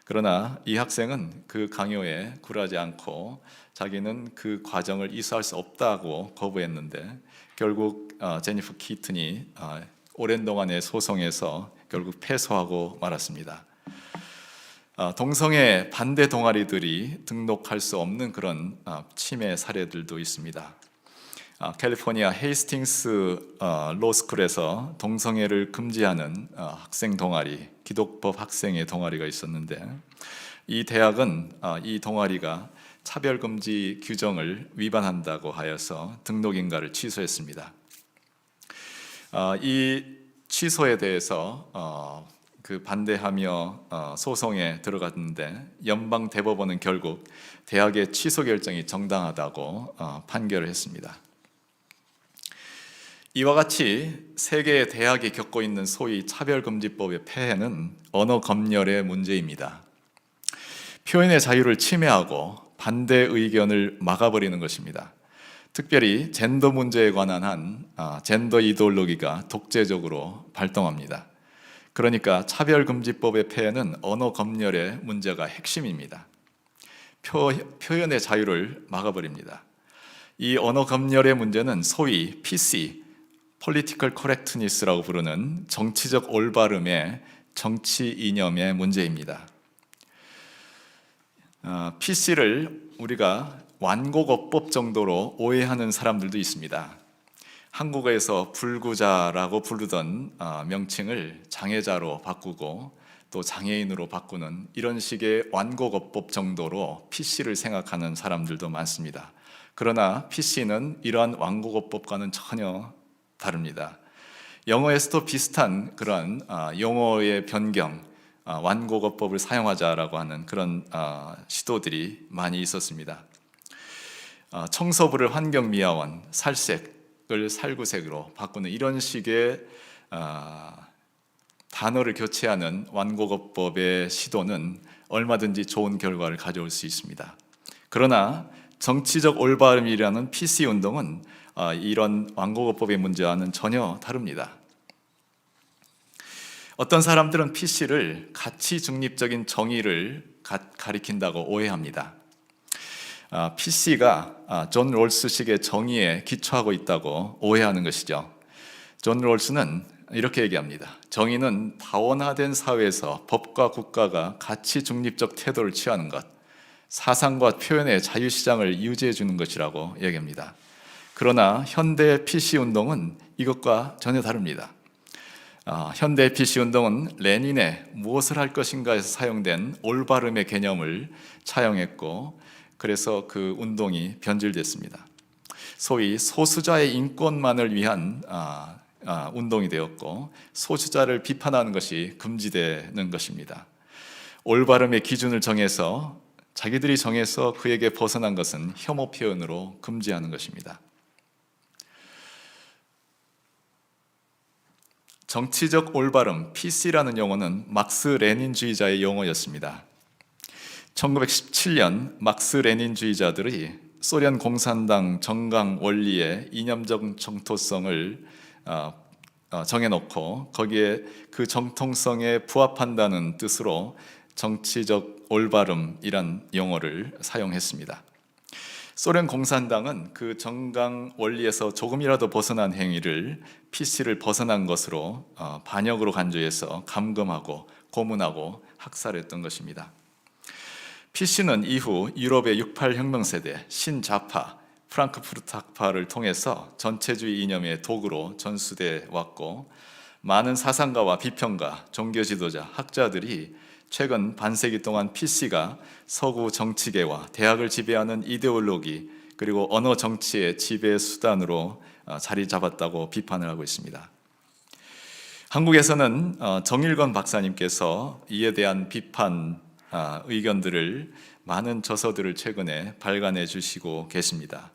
그러나 이 학생은 그 강요에 굴하지 않고 자기는 그 과정을 이수할 수 없다고 거부했는데 결국 제니퍼 키튼이 오랜 동안의 소송에서 결국 패소하고 말았습니다. 동성애 반대 동아리들이 등록할 수 없는 그런 침해 사례들도 있습니다. 캘리포니아 헤이스팅스 로스쿨에서 동성애를 금지하는 학생 동아리, 기독법 학생의 동아리가 있었는데 이 대학은 이 동아리가 차별금지 규정을 위반한다고 하여서 등록 인가를 취소했습니다. 이 취소에 대해서 반대하며 소송에 들어갔는데 연방 대법원은 결국 대학의 취소 결정이 정당하다고 판결을 했습니다. 이와 같이 세계의 대학이 겪고 있는 소위 차별금지법의 폐해는 언어 검열의 문제입니다. 표현의 자유를 침해하고 반대 의견을 막아버리는 것입니다. 특별히 젠더 문제에 관한 젠더 이데올로기가 독재적으로 발동합니다. 그러니까 차별금지법의 폐해는 언어 검열의 문제가 핵심입니다. 표현의 자유를 막아버립니다. 이 언어 검열의 문제는 소위 PC, Political Correctness라고 부르는 정치적 올바름의 정치 이념의 문제입니다. PC를 우리가 완곡어법 정도로 오해하는 사람들도 있습니다. 한국어에서 불구자라고 부르던 명칭을 장애자로 바꾸고 또 장애인으로 바꾸는 이런 식의 완곡어법 정도로 PC를 생각하는 사람들도 많습니다. 그러나 PC는 이러한 완곡어법과는 전혀 다릅니다. 영어에서도 비슷한 그런 용어의 변경, 완곡어법을 사용하자라고 하는 그런 시도들이 많이 있었습니다. 청소부를 환경미화원, 살색을 살구색으로 바꾸는 이런 식의 단어를 교체하는 완곡어법의 시도는 얼마든지 좋은 결과를 가져올 수 있습니다. 그러나 정치적 올바름이라는 PC 운동은 이런 완곡어법의 문제와는 전혀 다릅니다. 어떤 사람들은 PC를 가치 중립적인 정의를 가리킨다고 오해합니다. PC가 존 롤스식의 정의에 기초하고 있다고 오해하는 것이죠. 존 롤스는 이렇게 얘기합니다. 정의는 다원화된 사회에서 법과 국가가 가치 중립적 태도를 취하는 것, 사상과 표현의 자유시장을 유지해 주는 것이라고 얘기합니다. 그러나 현대 PC 운동은 이것과 전혀 다릅니다. 현대 PC 운동은 레닌의 무엇을 할 것인가에서 사용된 올바름의 개념을 차용했고 그래서 그 운동이 변질됐습니다. 소위 소수자의 인권만을 위한 운동이 되었고 소수자를 비판하는 것이 금지되는 것입니다. 올바름의 기준을 정해서 자기들이 정해서 그에게 벗어난 것은 혐오 표현으로 금지하는 것입니다. 정치적 올바름 PC라는 용어는 막스 레닌주의자의 용어였습니다. 1917년 막스 레닌주의자들이 소련 공산당 정강 원리의 이념적 정토성을 정해놓고 거기에 그 정통성에 부합한다는 뜻으로 정치적 올바름이란 용어를 사용했습니다. 소련 공산당은 그 정강 원리에서 조금이라도 벗어난 행위를 PC를 벗어난 것으로 반역으로 간주해서 감금하고 고문하고 학살했던 것입니다. PC는 이후 유럽의 68 혁명 세대, 신좌파, 프랑크푸르트 학파를 통해서 전체주의 이념의 도구로 전수돼 왔고 많은 사상가와 비평가, 종교 지도자, 학자들이 최근 반세기 동안 PC가 서구 정치계와 대학을 지배하는 이데올로기 그리고 언어 정치의 지배 수단으로 자리 잡았다고 비판을 하고 있습니다. 한국에서는 정일건 박사님께서 이에 대한 비판 의견들을 많은 저서들을 최근에 발간해 주시고 계십니다.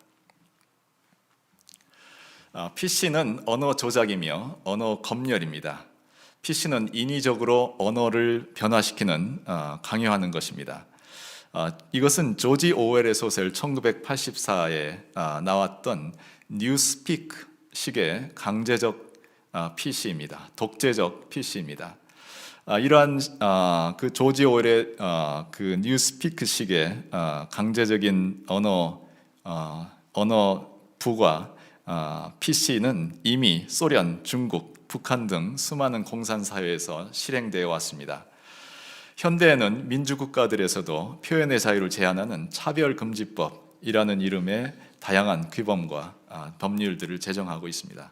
PC는 언어 조작이며 언어 검열입니다. PC는 인위적으로 언어를 변화시키는 강요하는 것입니다. 이것은 조지 오웰의 소설 1984에 나왔던 뉴스피크 식의 강제적 PC입니다. 독재적 PC입니다. 이러한 그 조지 오웰의 그 뉴스피크식의 강제적인 언어 부과 PC는 이미 소련, 중국, 북한 등 수많은 공산 사회에서 실행되어 왔습니다. 현대에는 민주국가들에서도 표현의 자유를 제한하는 차별금지법이라는 이름의 다양한 규범과 법률들을 제정하고 있습니다.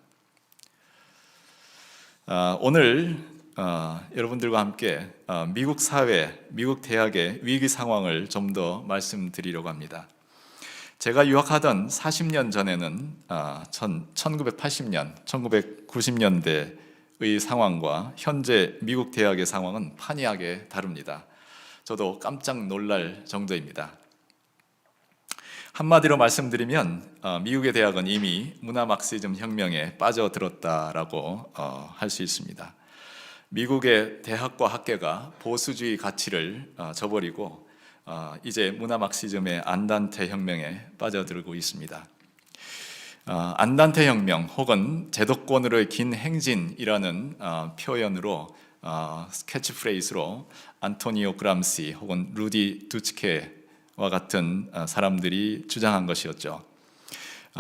오늘 여러분들과 함께 미국 사회, 미국 대학의 위기 상황을 좀 더 말씀드리려고 합니다. 제가 유학하던 40년 전에는 1980년, 1990년대의 상황과 현재 미국 대학의 상황은 판이하게 다릅니다. 저도 깜짝 놀랄 정도입니다. 한마디로 말씀드리면 미국의 대학은 이미 문화 막시즘 혁명에 빠져들었다라고 할 수 있습니다. 미국의 대학과 학계가 보수주의 가치를 저버리고 이제 문화 막시즘의 안단테 혁명에 빠져들고 있습니다. 안단테 혁명 혹은 제도권으로의 긴 행진이라는 표현으로 캐치프레이즈로 안토니오 그람시 혹은 루디 두츠케와 같은 사람들이 주장한 것이었죠.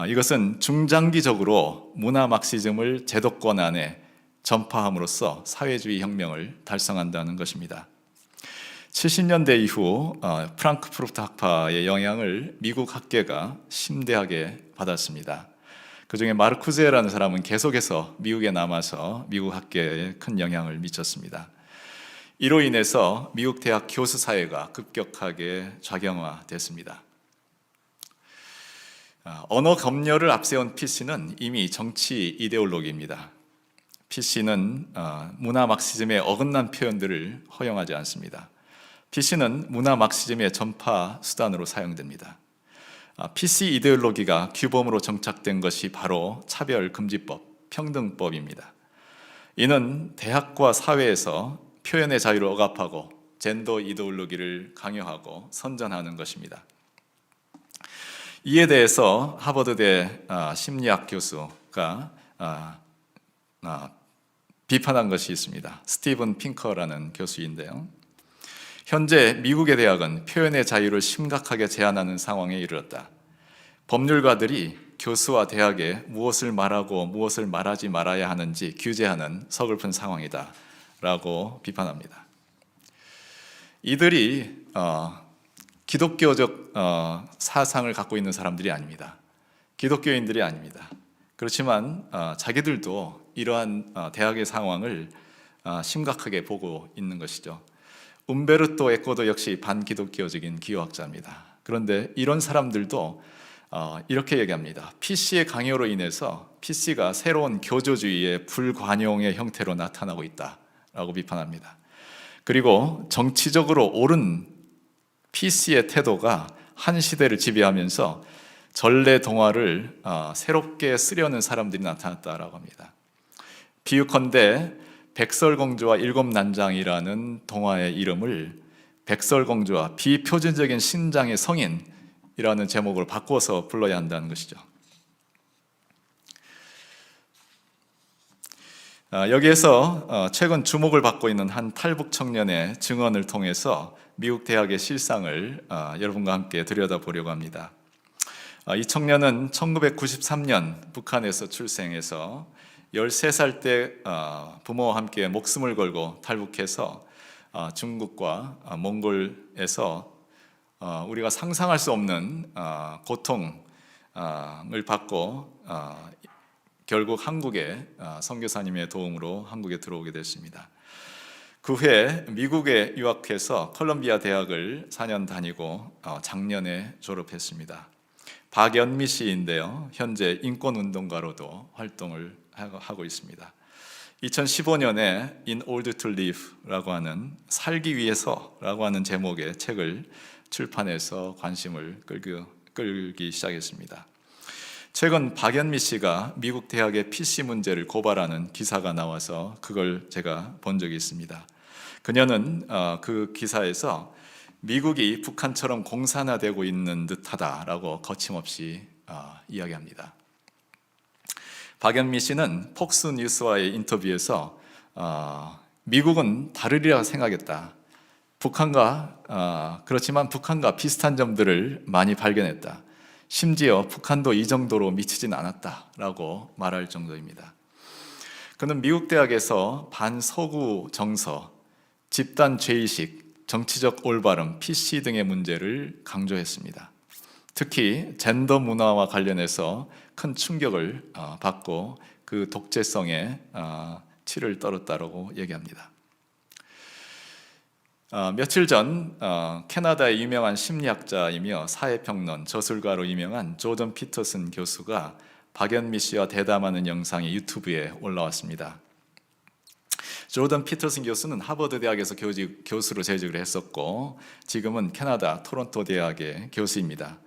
이것은 중장기적으로 문화 막시즘을 제도권 안에 전파함으로써 사회주의 혁명을 달성한다는 것입니다. 70년대 이후 프랑크푸르트 학파의 영향을 미국 학계가 심대하게 받았습니다. 그중에 마르쿠제라는 사람은 계속해서 미국에 남아서 미국 학계에 큰 영향을 미쳤습니다. 이로 인해서 미국 대학 교수 사회가 급격하게 좌경화됐습니다. 언어 검열을 앞세운 PC는 이미 정치 이데올로기입니다. PC는 문화 막시즘의 어긋난 표현들을 허용하지 않습니다. PC는 문화 막시즘의 전파 수단으로 사용됩니다. PC 이데올로기가 규범으로 정착된 것이 바로 차별금지법, 평등법입니다. 이는 대학과 사회에서 표현의 자유를 억압하고 젠더 이데올로기를 강요하고 선전하는 것입니다. 이에 대해서 하버드대 심리학 교수가 비판한 것이 있습니다. 스티븐 핑커라는 교수인데요. 현재 미국의 대학은 표현의 자유를 심각하게 제한하는 상황에 이르렀다. 법률가들이 교수와 대학에 무엇을 말하고 무엇을 말하지 말아야 하는지 규제하는 서글픈 상황이다 라고 비판합니다. 이들이 기독교적 사상을 갖고 있는 사람들이 아닙니다. 기독교인들이 아닙니다. 그렇지만 자기들도 이러한 대학의 상황을 심각하게 보고 있는 것이죠. 움베르토 에코도 역시 반기독교적인 기호학자입니다. 그런데 이런 사람들도 이렇게 얘기합니다. PC의 강요로 인해서 PC가 새로운 교조주의의 불관용의 형태로 나타나고 있다라고 비판합니다. 그리고 정치적으로 옳은 PC의 태도가 한 시대를 지배하면서 전래 동화를 새롭게 쓰려는 사람들이 나타났다라고 합니다. 비유컨대 백설공주와 일곱 난장이라는 동화의 이름을 백설공주와 비표준적인 신장의 성인이라는 제목으로 바꿔서 불러야 한다는 것이죠. 여기에서 최근 주목을 받고 있는 한 탈북 청년의 증언을 통해서 미국 대학의 실상을 여러분과 함께 들여다보려고 합니다. 이 청년은 1993년 북한에서 출생해서 13살 때 부모와 함께 목숨을 걸고 탈북해서 중국과 몽골에서 우리가 상상할 수 없는 고통을 받고 결국 한국에 선교사님의 도움으로 한국에 들어오게 됐습니다. 그 후에 미국에 유학해서 컬럼비아 대학을 4년 다니고 작년에 졸업했습니다. 박연미 씨인데요. 현재 인권운동가로도 활동을 하고 있습니다. 2015년에 In Order to Live라고 하는 살기 위해서라고 하는 제목의 책을 출판해서 관심을 끌기 시작했습니다. 최근 박연미 씨가 미국 대학의 PC 문제를 고발하는 기사가 나와서 그걸 제가 본 적이 있습니다. 그녀는 그 기사에서 미국이 북한처럼 공산화되고 있는 듯하다라고 거침없이 이야기합니다. 박연미 씨는 폭스뉴스와의 인터뷰에서 미국은 다르리라 생각했다. 그렇지만 북한과 비슷한 점들을 많이 발견했다. 심지어 북한도 이 정도로 미치진 않았다라고 말할 정도입니다. 그는 미국 대학에서 반서구 정서, 집단 죄의식, 정치적 올바름, PC 등의 문제를 강조했습니다. 특히 젠더 문화와 관련해서 큰 충격을 받고 그 독재성에 치를 떨었다고 얘기합니다. 며칠 전 캐나다의 유명한 심리학자이며 사회평론, 저술가로 유명한 조던 피터슨 교수가 박연미 씨와 대담하는 영상이 유튜브에 올라왔습니다. 조던 피터슨 교수는 하버드 대학에서 교수로 재직을 했었고 지금은 캐나다 토론토 대학의 교수입니다.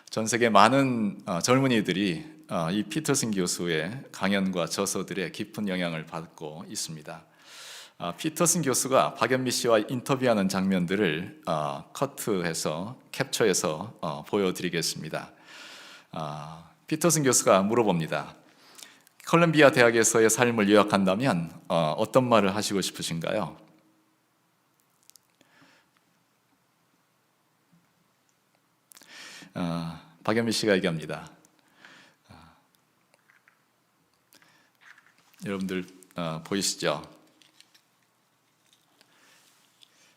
전 세계 많은 젊은이들이 이 피터슨 교수의 강연과 저서들에 깊은 영향을 받고 있습니다. 피터슨 교수가 박연미 씨와 인터뷰하는 장면들을 캡처해서 보여드리겠습니다. 피터슨 교수가 물어봅니다. 컬럼비아 대학에서의 삶을 요약한다면 어떤 말을 하시고 싶으신가요? 박연미 씨가 얘기합니다. 여러분들 보이시죠?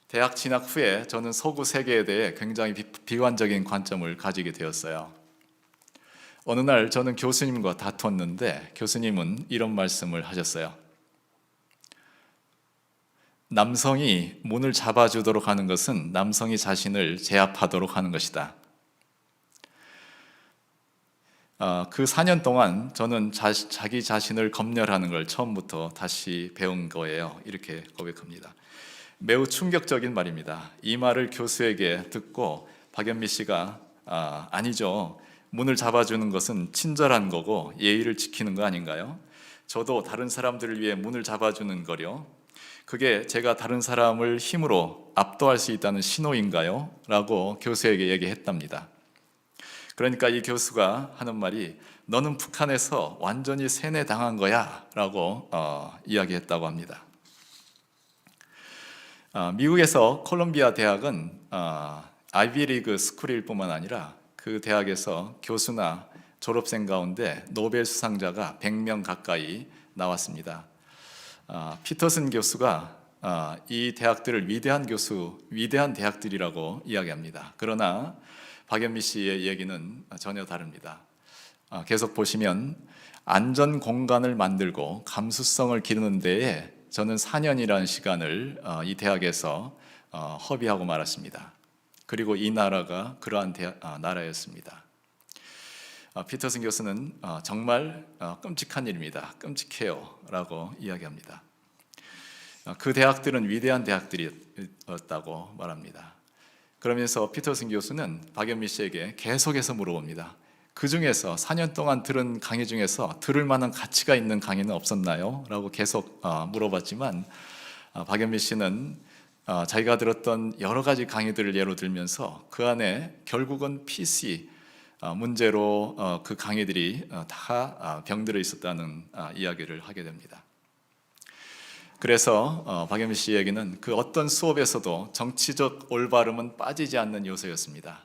대학 진학 후에 저는 서구 세계에 대해 굉장히 비관적인 관점을 가지게 되었어요. 어느 날 저는 교수님과 다퉜는데 교수님은 이런 말씀을 하셨어요. 남성이 문을 잡아주도록 하는 것은 남성이 자신을 제압하도록 하는 것이다. 그 4년 동안 저는 자기 자신을 검열하는 걸 처음부터 다시 배운 거예요. 이렇게 고백합니다. 매우 충격적인 말입니다. 이 말을 교수에게 듣고 박연미 씨가 아니죠. 문을 잡아주는 것은 친절한 거고 예의를 지키는 거 아닌가요? 저도 다른 사람들을 위해 문을 잡아주는 거요. 그게 제가 다른 사람을 힘으로 압도할 수 있다는 신호인가요? 라고 교수에게 얘기했답니다. 그러니까 이 교수가 하는 말이 너는 북한에서 완전히 세뇌당한 거야 라고 이야기했다고 합니다. 미국에서 콜롬비아 대학은 아이비리그 스쿨일 뿐만 아니라 그 대학에서 교수나 졸업생 가운데 노벨 수상자가 100명 가까이 나왔습니다. 피터슨 교수가 이 대학들을 위대한 대학들이라고 이야기합니다. 그러나 박연미 씨의 얘기는 전혀 다릅니다. 계속 보시면 안전 공간을 만들고 감수성을 기르는 데에 저는 4년이라는 시간을 이 대학에서 허비하고 말았습니다. 그리고 이 나라가 그러한 나라였습니다. 피터슨 교수는 정말 끔찍한 일입니다. 끔찍해요 라고 이야기합니다. 그 대학들은 위대한 대학들이었다고 말합니다. 그러면서 피터슨 교수는 박연미 씨에게 계속해서 물어봅니다. 그 중에서 4년 동안 들은 강의 중에서 들을 만한 가치가 있는 강의는 없었나요? 라고 계속 물어봤지만 박연미 씨는 자기가 들었던 여러 가지 강의들을 예로 들면서 그 안에 결국은 PC 문제로 그 강의들이 다 병들어 있었다는 이야기를 하게 됩니다. 그래서 박연미 씨 얘기는 그 어떤 수업에서도 정치적 올바름은 빠지지 않는 요소였습니다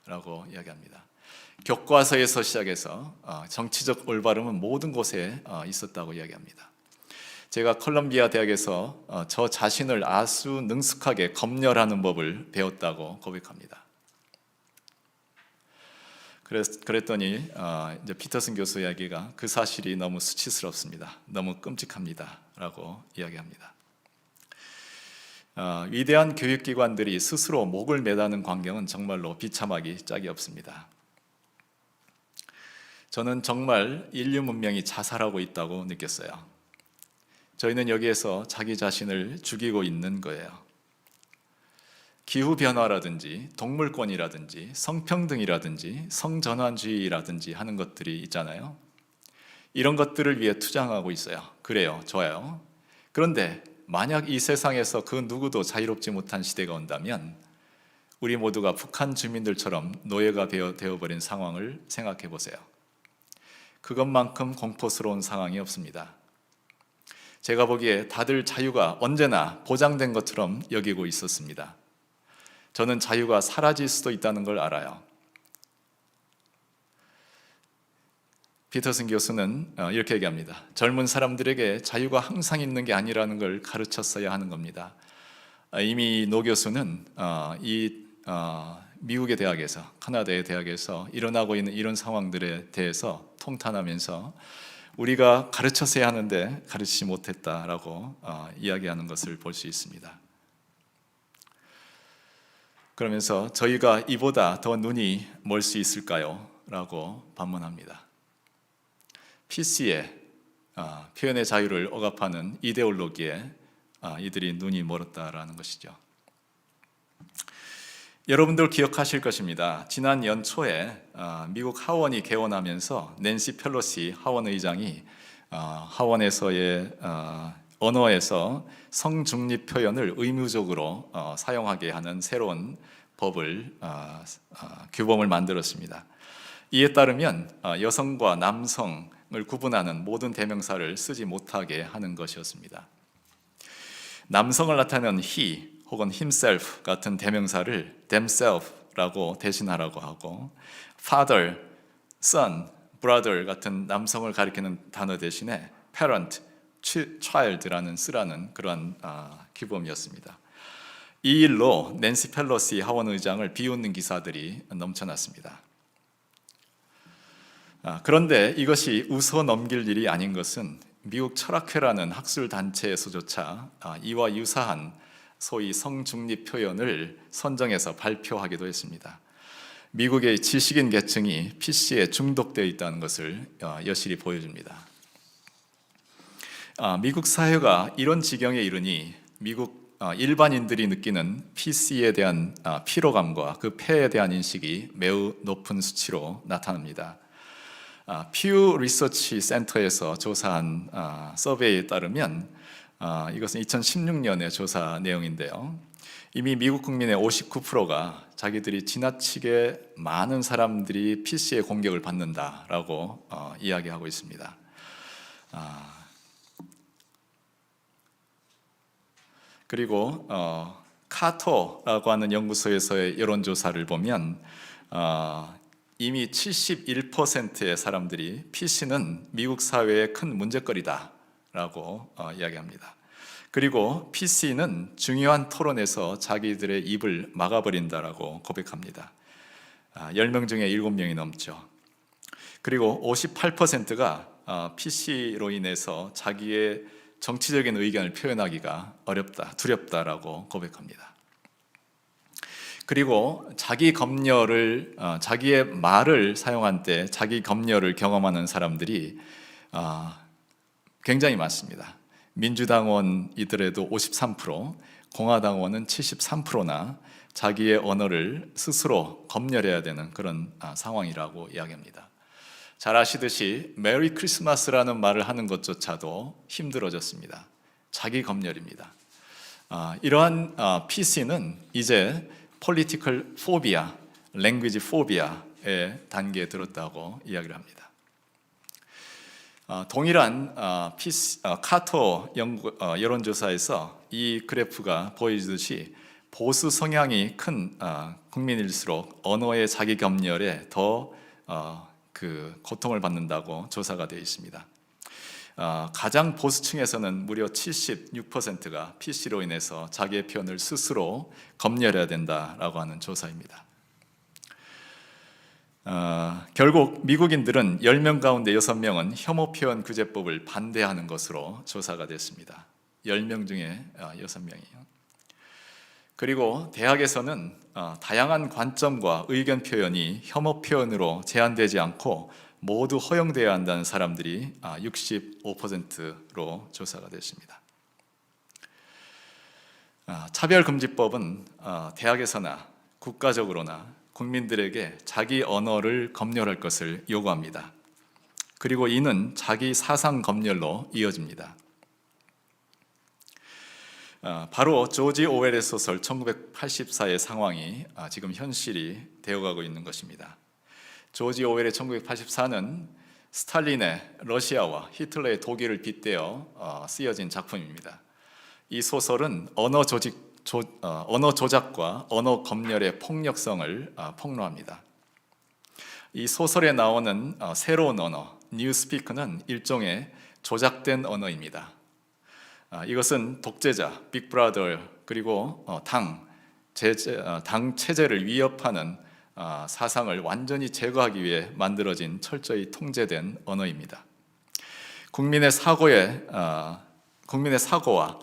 라고 이야기합니다. 교과서에서 시작해서 정치적 올바름은 모든 곳에 있었다고 이야기합니다. 제가 컬럼비아 대학에서 저 자신을 아주 능숙하게 검열하는 법을 배웠다고 고백합니다. 그랬더니 이제 피터슨 교수 이야기가 그 사실이 너무 수치스럽습니다. 너무 끔찍합니다. 라고 이야기합니다. 위대한 교육기관들이 스스로 목을 매다는 광경은 정말로 비참하기 짝이 없습니다. 저는 정말 인류 문명이 자살하고 있다고 느꼈어요. 저희는 여기에서 자기 자신을 죽이고 있는 거예요. 기후변화라든지 동물권이라든지 성평등이라든지 성전환주의라든지 하는 것들이 있잖아요. 이런 것들을 위해 투쟁하고 있어요. 그래요. 좋아요. 그런데 만약 이 세상에서 그 누구도 자유롭지 못한 시대가 온다면 우리 모두가 북한 주민들처럼 노예가 되어버린 상황을 생각해 보세요. 그것만큼 공포스러운 상황이 없습니다. 제가 보기에 다들 자유가 언제나 보장된 것처럼 여기고 있었습니다. 저는 자유가 사라질 수도 있다는 걸 알아요. 피터슨 교수는 이렇게 얘기합니다. 젊은 사람들에게 자유가 항상 있는 게 아니라는 걸 가르쳤어야 하는 겁니다. 이미 노 교수는 미국의 대학에서, 카나다의 대학에서 일어나고 있는 이런 상황들에 대해서 통탄하면서 우리가 가르쳤어야 하는데 가르치지 못했다라고 이야기하는 것을 볼 수 있습니다. 그러면서 저희가 이보다 더 눈이 멀 수 있을까요? 라고 반문합니다. PC의 표현의 자유를 억압하는 이데올로기에 이들이 눈이 멀었다라는 것이죠. 여러분들 기억하실 것입니다. 지난 연초에 미국 하원이 개원하면서 낸시 펠로시 하원 의장이 하원에서의 언어에서 성중립 표현을 의무적으로 사용하게 하는 새로운 법을 규범을 만들었습니다. 이에 따르면 여성과 남성을 구분하는 모든 대명사를 쓰지 못하게 하는 것이었습니다. 남성을 나타내는 he 혹은 himself 같은 대명사를 themself라고 대신하라고 하고 father, son, brother 같은 남성을 가리키는 단어 대신에 parent, child라는 쓰라는 그런 규범이었습니다. 이 일로 낸시 펠로시 하원 의장을 비웃는 기사들이 넘쳐났습니다. 그런데 이것이 웃어 넘길 일이 아닌 것은 미국 철학회라는 학술 단체에서조차 이와 유사한 소위 성중립 표현을 선정해서 발표하기도 했습니다. 미국의 지식인 계층이 PC에 중독되어 있다는 것을 여실히 보여줍니다. 미국 사회가 이런 지경에 이르니 미국 일반인들이 느끼는 PC에 대한 피로감과 그 폐에 대한 인식이 매우 높은 수치로 나타납니다. 퓨 리서치 센터에서 조사한 서베이에 따르면 이것은 2016년의 조사 내용인데요. 이미 미국 국민의 59%가 자기들이 지나치게 많은 사람들이 PC의 공격을 받는다라고 이야기하고 있습니다. 그리고 카토라고 하는 연구소에서의 여론조사를 보면 이미 71%의 사람들이 PC는 미국 사회의 큰 문제거리다라고 이야기합니다. 그리고 PC는 중요한 토론에서 자기들의 입을 막아버린다라고 고백합니다. 10명 중에 7명이 넘죠. 그리고 58%가 PC로 인해서 자기의 정치적인 의견을 표현하기가 어렵다, 두렵다라고 고백합니다. 그리고 자기 검열을 자기의 말을 사용한 때 자기 검열을 경험하는 사람들이 굉장히 많습니다. 민주당원이더라도 53%, 공화당원은 73%나 자기의 언어를 스스로 검열해야 되는 그런 상황이라고 이야기합니다. 잘 아시듯이 메리 크리스마스라는 말을 하는 것조차도 힘들어졌습니다. 자기 검열입니다. 이러한 PC는 이제 political phobia, language phobia의 단계에 들었다고 이야기를 합니다. 동일한 카터 여론조사에서 이 그래프가 보여주듯이 보수 성향이 큰 국민일수록 언어의 자기 검열에 더 고통을 받는다고 조사가 되어 있습니다. 가장 보수층에서는 무려 76%가 PC로 인해서 자기의 표현을 스스로 검열해야 된다라고 하는 조사입니다. 결국 미국인들은 10명 가운데 6명은 혐오 표현 규제법을 반대하는 것으로 조사가 됐습니다. 10명 중에 6명이요. 그리고 대학에서는 다양한 관점과 의견 표현이 혐오 표현으로 제한되지 않고 모두 허용되어야 한다는 사람들이 65%로 조사가 됐습니다. 차별금지법은 대학에서나 국가적으로나 국민들에게 자기 언어를 검열할 것을 요구합니다. 그리고 이는 자기 사상 검열로 이어집니다. 바로 조지 오웰의 소설 1984의 상황이 지금 현실이 되어가고 있는 것입니다. 조지 오웰의 1984는 스탈린의 러시아와 히틀러의 독일을 빗대어 쓰여진 작품입니다. 이 소설은 언어 조작과 언어 검열의 폭력성을 폭로합니다. 이 소설에 나오는 새로운 언어, 뉴스피크는 일종의 조작된 언어입니다. 이것은 독재자, 빅브라더 그리고 당 체제를 위협하는 사상을 완전히 제거하기 위해 만들어진 철저히 통제된 언어입니다. 국민의 사고와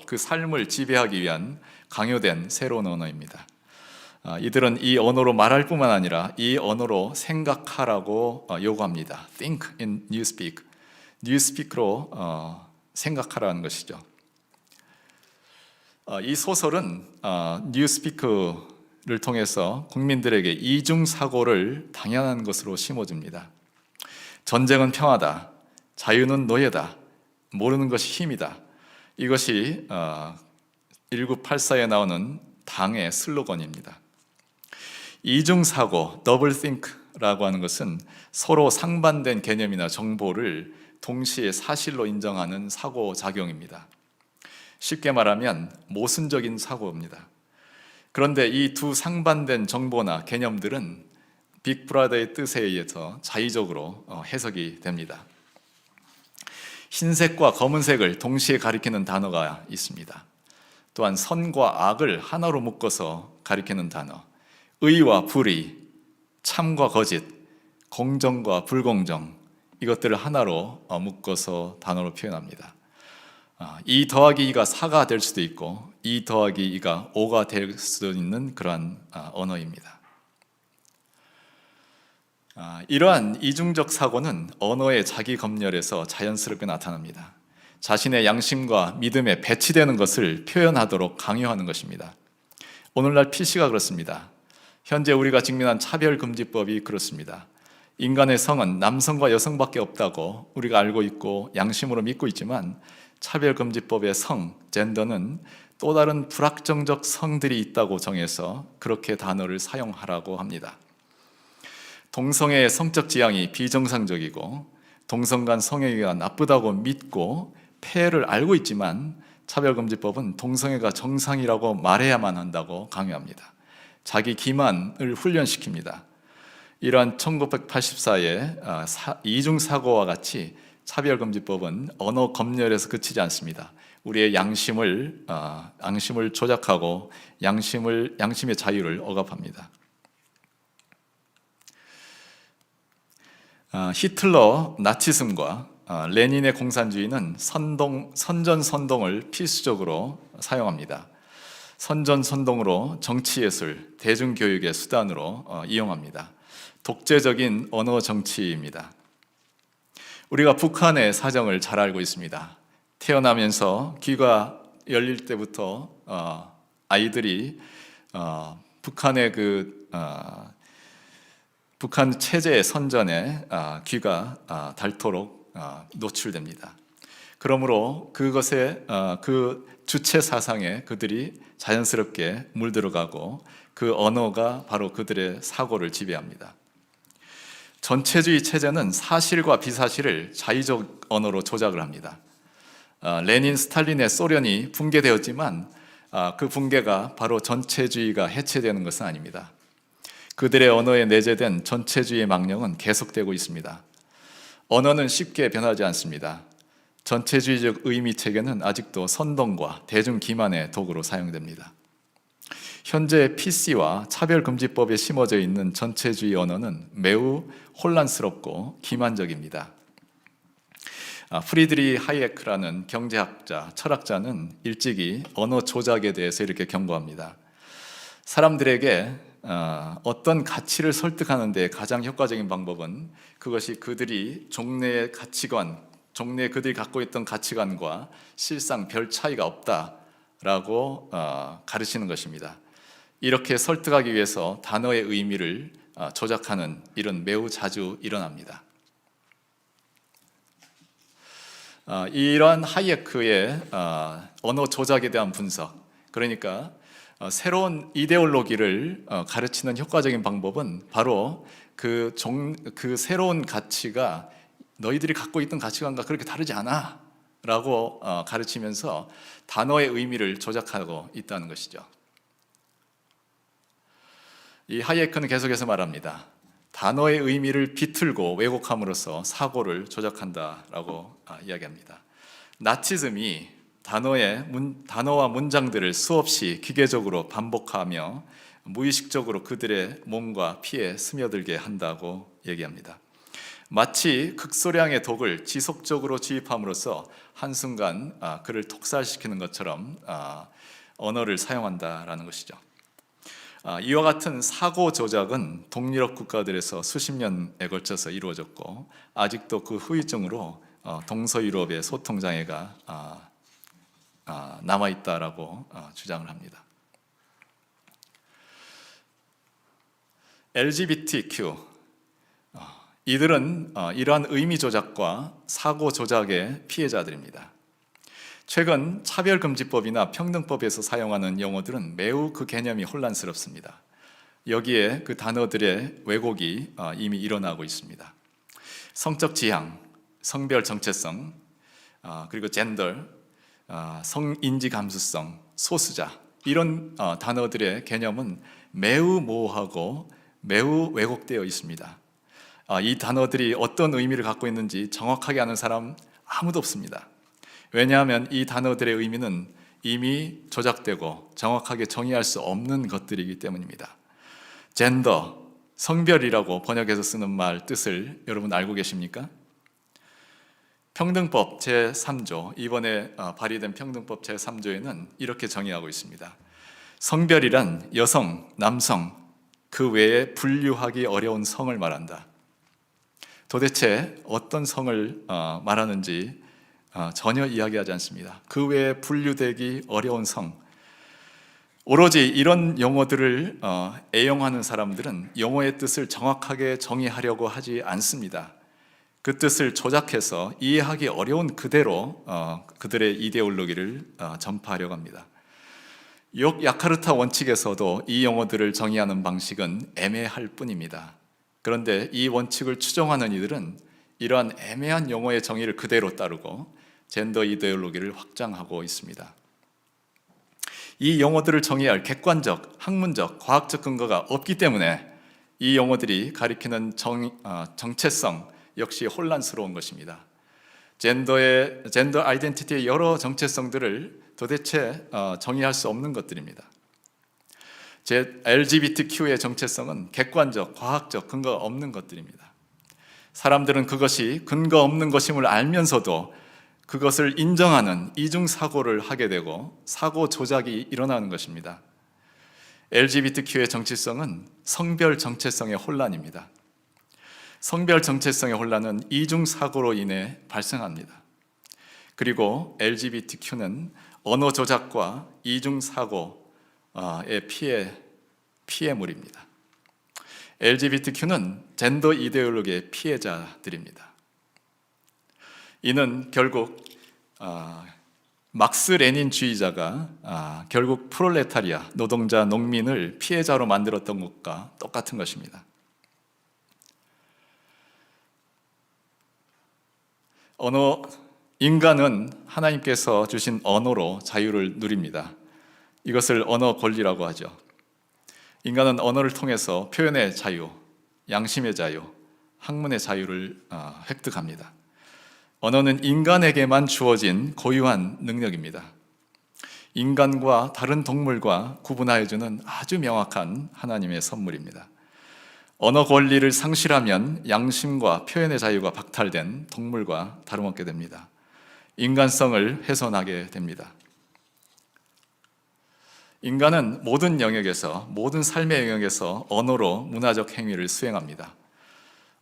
그 삶을 지배하기 위한 강요된 새로운 언어입니다. 이들은 이 언어로 말할 뿐만 아니라 이 언어로 생각하라고 요구합니다. Think in newspeak. newspeak로 생각하라는 것이죠. 이 소설은 뉴스피크를 통해서 국민들에게 이중 사고를 당연한 것으로 심어줍니다. 전쟁은 평화다. 자유는 노예다. 모르는 것이 힘이다. 이것이 1984에 나오는 당의 슬로건입니다. 이중 사고, 더블 띵크라고 하는 것은 서로 상반된 개념이나 정보를 동시에 사실로 인정하는 사고 작용입니다. 쉽게 말하면 모순적인 사고입니다. 그런데 이 두 상반된 정보나 개념들은 빅브라더의 뜻에 의해서 자의적으로 해석이 됩니다. 흰색과 검은색을 동시에 가리키는 단어가 있습니다. 또한 선과 악을 하나로 묶어서 가리키는 단어, 의와 불의, 참과 거짓, 공정과 불공정, 이것들을 하나로 묶어서 단어로 표현합니다. 2 더하기 2가 4가 될 수도 있고 2 더하기 2가 5가 될 수도 있는 그러한 언어입니다. 이러한 이중적 사고는 언어의 자기 검열에서 자연스럽게 나타납니다. 자신의 양심과 믿음에 배치되는 것을 표현하도록 강요하는 것입니다. 오늘날 PC가 그렇습니다. 현재 우리가 직면한 차별금지법이 그렇습니다. 인간의 성은 남성과 여성밖에 없다고 우리가 알고 있고 양심으로 믿고 있지만 차별금지법의 성, 젠더는 또 다른 불확정적 성들이 있다고 정해서 그렇게 단어를 사용하라고 합니다. 동성애의 성적 지향이 비정상적이고 동성 간 성행위가 나쁘다고 믿고 폐해를 알고 있지만 차별금지법은 동성애가 정상이라고 말해야만 한다고 강요합니다. 자기 기만을 훈련시킵니다. 이러한 1984의 이중사고와 같이 차별금지법은 언어 검열에서 그치지 않습니다. 우리의 양심을 조작하고 양심의 자유를 억압합니다. 히틀러 나치즘과 레닌의 공산주의는 선전선동을 필수적으로 사용합니다. 선전선동으로 정치예술, 대중교육의 수단으로 이용합니다. 독재적인 언어 정치입니다. 우리가 북한의 사정을 잘 알고 있습니다. 태어나면서 귀가 열릴 때부터 아이들이 북한의 북한 체제의 선전에 귀가 닳도록 노출됩니다. 그러므로 그것에 그 주체 사상에 그들이 자연스럽게 물들어가고 그 언어가 바로 그들의 사고를 지배합니다. 전체주의 체제는 사실과 비사실을 자의적 언어로 조작을 합니다. 레닌, 스탈린의 소련이 붕괴되었지만 그 붕괴가 바로 전체주의가 해체되는 것은 아닙니다. 그들의 언어에 내재된 전체주의의 망령은 계속되고 있습니다. 언어는 쉽게 변하지 않습니다. 전체주의적 의미 체계는 아직도 선동과 대중 기만의 도구로 사용됩니다. 현재 PC와 차별금지법에 심어져 있는 전체주의 언어는 매우 혼란스럽고 기만적입니다. 프리드리 하이에크라는 경제학자, 철학자는 일찍이 언어 조작에 대해서 이렇게 경고합니다. 사람들에게 어떤 가치를 설득하는 데 가장 효과적인 방법은 그것이 그들이 종래의 가치관, 종래 그들이 갖고 있던 가치관과 실상 별 차이가 없다라고 가르치는 것입니다. 이렇게 설득하기 위해서 단어의 의미를 조작하는 일은 매우 자주 일어납니다. 이러한 하이에크의 언어 조작에 대한 분석, 그러니까 새로운 이데올로기를 가르치는 효과적인 방법은 바로 그 새로운 가치가 너희들이 갖고 있던 가치관과 그렇게 다르지 않아 라고 가르치면서 단어의 의미를 조작하고 있다는 것이죠. 이 하이에크는 계속해서 말합니다. 단어의 의미를 비틀고 왜곡함으로써 사고를 조작한다라고 이야기합니다. 나치즘이 단어와 문장들을 수없이 기계적으로 반복하며 무의식적으로 그들의 몸과 피에 스며들게 한다고 얘기합니다. 마치 극소량의 독을 지속적으로 주입함으로써 한순간 그를 독살시키는 것처럼 언어를 사용한다라는 것이죠. 이와 같은 사고 조작은 동유럽 국가들에서 수십 년에 걸쳐서 이루어졌고 아직도 그 후유증으로 동서유럽의 소통 장애가 남아있다라고 주장을 합니다. LGBTQ 이들은 이러한 의미 조작과 사고 조작의 피해자들입니다. 최근 차별금지법이나 평등법에서 사용하는 용어들은 매우 그 개념이 혼란스럽습니다. 여기에 그 단어들의 왜곡이 이미 일어나고 있습니다. 성적 지향, 성별 정체성, 그리고 젠더, 성인지 감수성, 소수자 이런 단어들의 개념은 매우 모호하고 매우 왜곡되어 있습니다. 이 단어들이 어떤 의미를 갖고 있는지 정확하게 아는 사람 아무도 없습니다. 왜냐하면 이 단어들의 의미는 이미 조작되고 정확하게 정의할 수 없는 것들이기 때문입니다. 젠더, 성별이라고 번역해서 쓰는 말 뜻을 여러분 알고 계십니까? 평등법 제3조, 이번에 발의된 평등법 제3조에는 이렇게 정의하고 있습니다. 성별이란 여성, 남성, 그 외에 분류하기 어려운 성을 말한다. 도대체 어떤 성을 말하는지 전혀 이야기하지 않습니다. 그 외에 분류되기 어려운 성. 오로지 이런 용어들을 애용하는 사람들은 용어의 뜻을 정확하게 정의하려고 하지 않습니다. 그 뜻을 조작해서 이해하기 어려운 그대로 그들의 이데올로기를 전파하려고 합니다. 야카르타 원칙에서도 이 용어들을 정의하는 방식은 애매할 뿐입니다. 그런데 이 원칙을 추종하는 이들은 이러한 애매한 용어의 정의를 그대로 따르고 젠더 이데올로기를 확장하고 있습니다. 이 용어들을 정의할 객관적, 학문적, 과학적 근거가 없기 때문에 이 용어들이 가리키는 정체성 역시 혼란스러운 것입니다. 젠더 아이덴티티의 여러 정체성들을 도대체 정의할 수 없는 것들입니다. LGBTQ의 정체성은 객관적, 과학적 근거가 없는 것들입니다. 사람들은 그것이 근거 없는 것임을 알면서도 그것을 인정하는 이중사고를 하게 되고 사고 조작이 일어나는 것입니다. LGBTQ의 정체성은 성별 정체성의 혼란입니다. 성별 정체성의 혼란은 이중사고로 인해 발생합니다. 그리고 LGBTQ는 언어 조작과 이중사고, 의 피해물입니다. LGBTQ는 젠더 이데올로기의 피해자들입니다. 이는 결국 막스 레닌주의자가 결국 프롤레타리아, 노동자, 농민을 피해자로 만들었던 것과 똑같은 것입니다. 인간은 하나님께서 주신 언어로 자유를 누립니다. 이것을 언어 권리라고 하죠. 인간은 언어를 통해서 표현의 자유, 양심의 자유, 학문의 자유를 획득합니다. 언어는 인간에게만 주어진 고유한 능력입니다. 인간과 다른 동물과 구분하여주는 아주 명확한 하나님의 선물입니다. 언어 권리를 상실하면 양심과 표현의 자유가 박탈된 동물과 다름없게 됩니다. 인간성을 훼손하게 됩니다. 인간은 모든 영역에서, 모든 삶의 영역에서 언어로 문화적 행위를 수행합니다.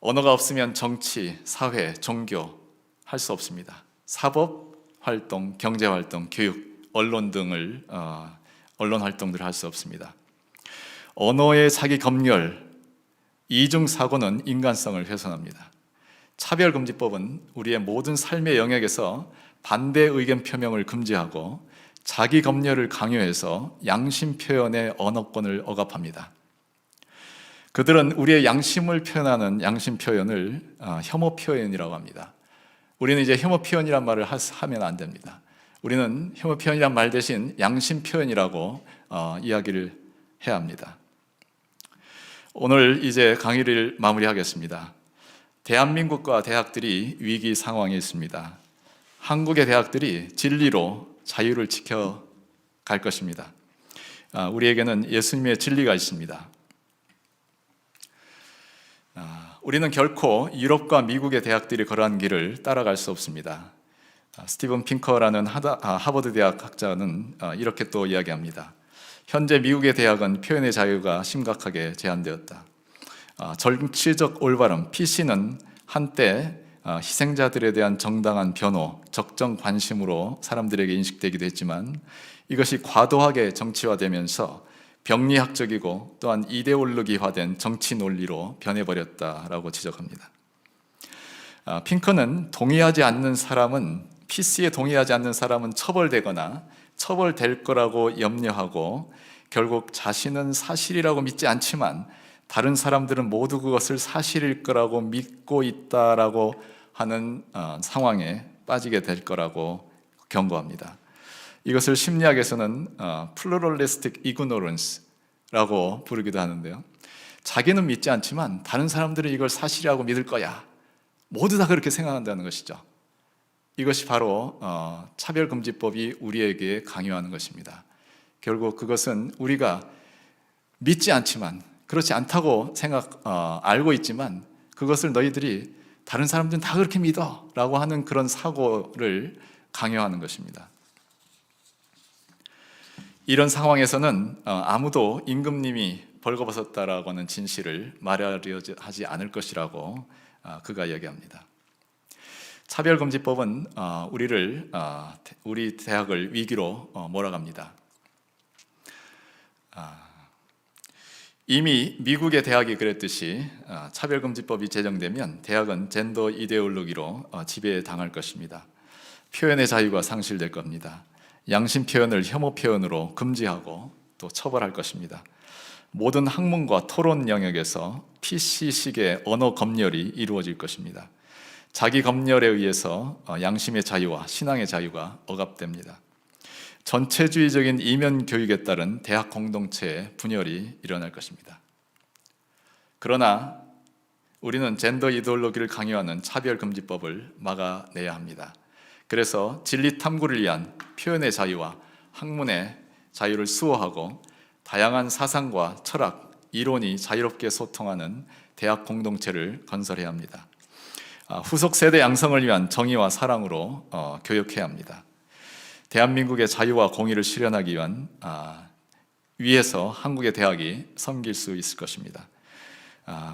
언어가 없으면 정치, 사회, 종교 할 수 없습니다. 사법 활동, 경제 활동, 교육, 언론 등을 언론 활동들을 할 수 없습니다. 언어의 자기 검열, 이중 사고는 인간성을 훼손합니다. 차별금지법은 우리의 모든 삶의 영역에서 반대 의견 표명을 금지하고 자기 검열을 강요해서 양심 표현의 언어권을 억압합니다. 그들은 우리의 양심을 표현하는 양심 표현을 혐오 표현이라고 합니다. 우리는 이제 혐오 표현이란 말을 하면 안 됩니다. 우리는 혐오 표현이란 말 대신 양심 표현이라고 이야기를 해야 합니다. 오늘 이제 강의를 마무리하겠습니다. 대한민국과 대학들이 위기 상황에 있습니다. 한국의 대학들이 진리로 자유를 지켜갈 것입니다. 우리에게는 예수님의 진리가 있습니다. 우리는 결코 유럽과 미국의 대학들이 걸어간 길을 따라갈 수 없습니다. 스티븐 핑커라는 하버드 대학 학자는 이렇게 또 이야기합니다. 현재 미국의 대학은 표현의 자유가 심각하게 제한되었다. 정치적 올바름, PC는 한때 희생자들에 대한 정당한 변호, 적정 관심으로 사람들에게 인식되기도 했지만 이것이 과도하게 정치화되면서 병리학적이고 또한 이데올로기화된 정치 논리로 변해버렸다라고 지적합니다. 핑커는 PC에 동의하지 않는 사람은 처벌되거나 처벌될 거라고 염려하고 결국 자신은 사실이라고 믿지 않지만 다른 사람들은 모두 그것을 사실일 거라고 믿고 있다라고 하는 상황에 빠지게 될 거라고 경고합니다. 이것을 심리학에서는 pluralistic ignorance라고 부르기도 하는데요. 자기는 믿지 않지만 다른 사람들은 이걸 사실이라고 믿을 거야. 모두 다 그렇게 생각한다는 것이죠. 이것이 바로 차별금지법이 우리에게 강요하는 것입니다. 결국 그것은 우리가 믿지 않지만 그렇지 않다고 알고 있지만 그것을 너희들이 다른 사람들은 다 그렇게 믿어 라고 하는 그런 사고를 강요하는 것입니다. 이런 상황에서는 아무도 임금님이 벌거벗었다라고 하는 진실을 말하려 하지 않을 것이라고 그가 이야기합니다. 차별금지법은 우리 대학을 위기로 몰아갑니다. 이미 미국의 대학이 그랬듯이 차별금지법이 제정되면 대학은 젠더 이데올로기로 지배당할 것입니다. 표현의 자유가 상실될 겁니다. 양심 표현을 혐오 표현으로 금지하고 또 처벌할 것입니다. 모든 학문과 토론 영역에서 PC식의 언어 검열이 이루어질 것입니다. 자기 검열에 의해서 양심의 자유와 신앙의 자유가 억압됩니다. 전체주의적인 이면 교육에 따른 대학 공동체의 분열이 일어날 것입니다. 그러나 우리는 젠더 이데올로기를 강요하는 차별금지법을 막아내야 합니다. 그래서 진리 탐구를 위한 표현의 자유와 학문의 자유를 수호하고 다양한 사상과 철학, 이론이 자유롭게 소통하는 대학 공동체를 건설해야 합니다. 후속 세대 양성을 위한 정의와 사랑으로 교육해야 합니다. 대한민국의 자유와 공의를 실현하기 위해서 한국의 대학이 섬길 수 있을 것입니다.